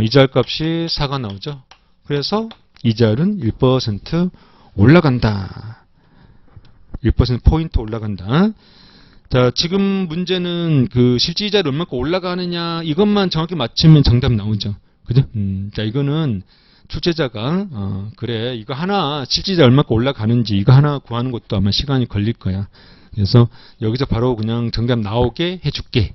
이자율 값이 4가 나오죠? 그래서 이자율은 1% 올라간다. 1%포인트 올라간다. 자, 지금 문제는 그 실제 이자율이 얼마큼 올라가느냐, 이것만 정확히 맞추면 정답 나오죠. 그죠? 자, 이거는 출제자가, 그래, 이거 하나, 실제 이자율 얼마큼 올라가는지, 이거 하나 구하는 것도 아마 시간이 걸릴 거야. 그래서 여기서 바로 그냥 정답 나오게 해줄게.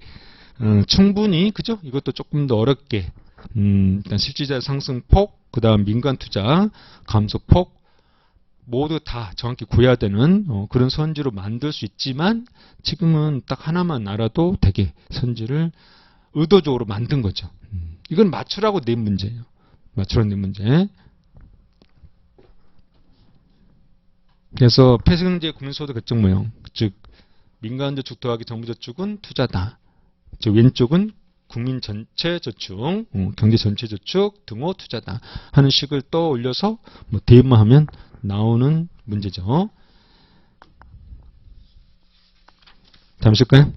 충분히, 그죠? 이것도 조금 더 어렵게. 일단 실제 이자율 상승폭, 그 다음 민간 투자, 감소폭, 모두 다 정확히 구해야 되는 그런 선지로 만들 수 있지만 지금은 딱 하나만 알아도 되게 선지를 의도적으로 만든 거죠. 이건 맞추라고 낸 문제예요. 맞추라고 낸 문제. 그래서 폐쇄경제 국민소득 결정 모형, 즉 민간저축 더하기 정부저축은 투자다. 즉 왼쪽은 국민 전체 저축, 경제 전체 저축 등호 투자다 하는 식을 떠올려서 뭐 대입만 나오는 문제죠. 잠실까요?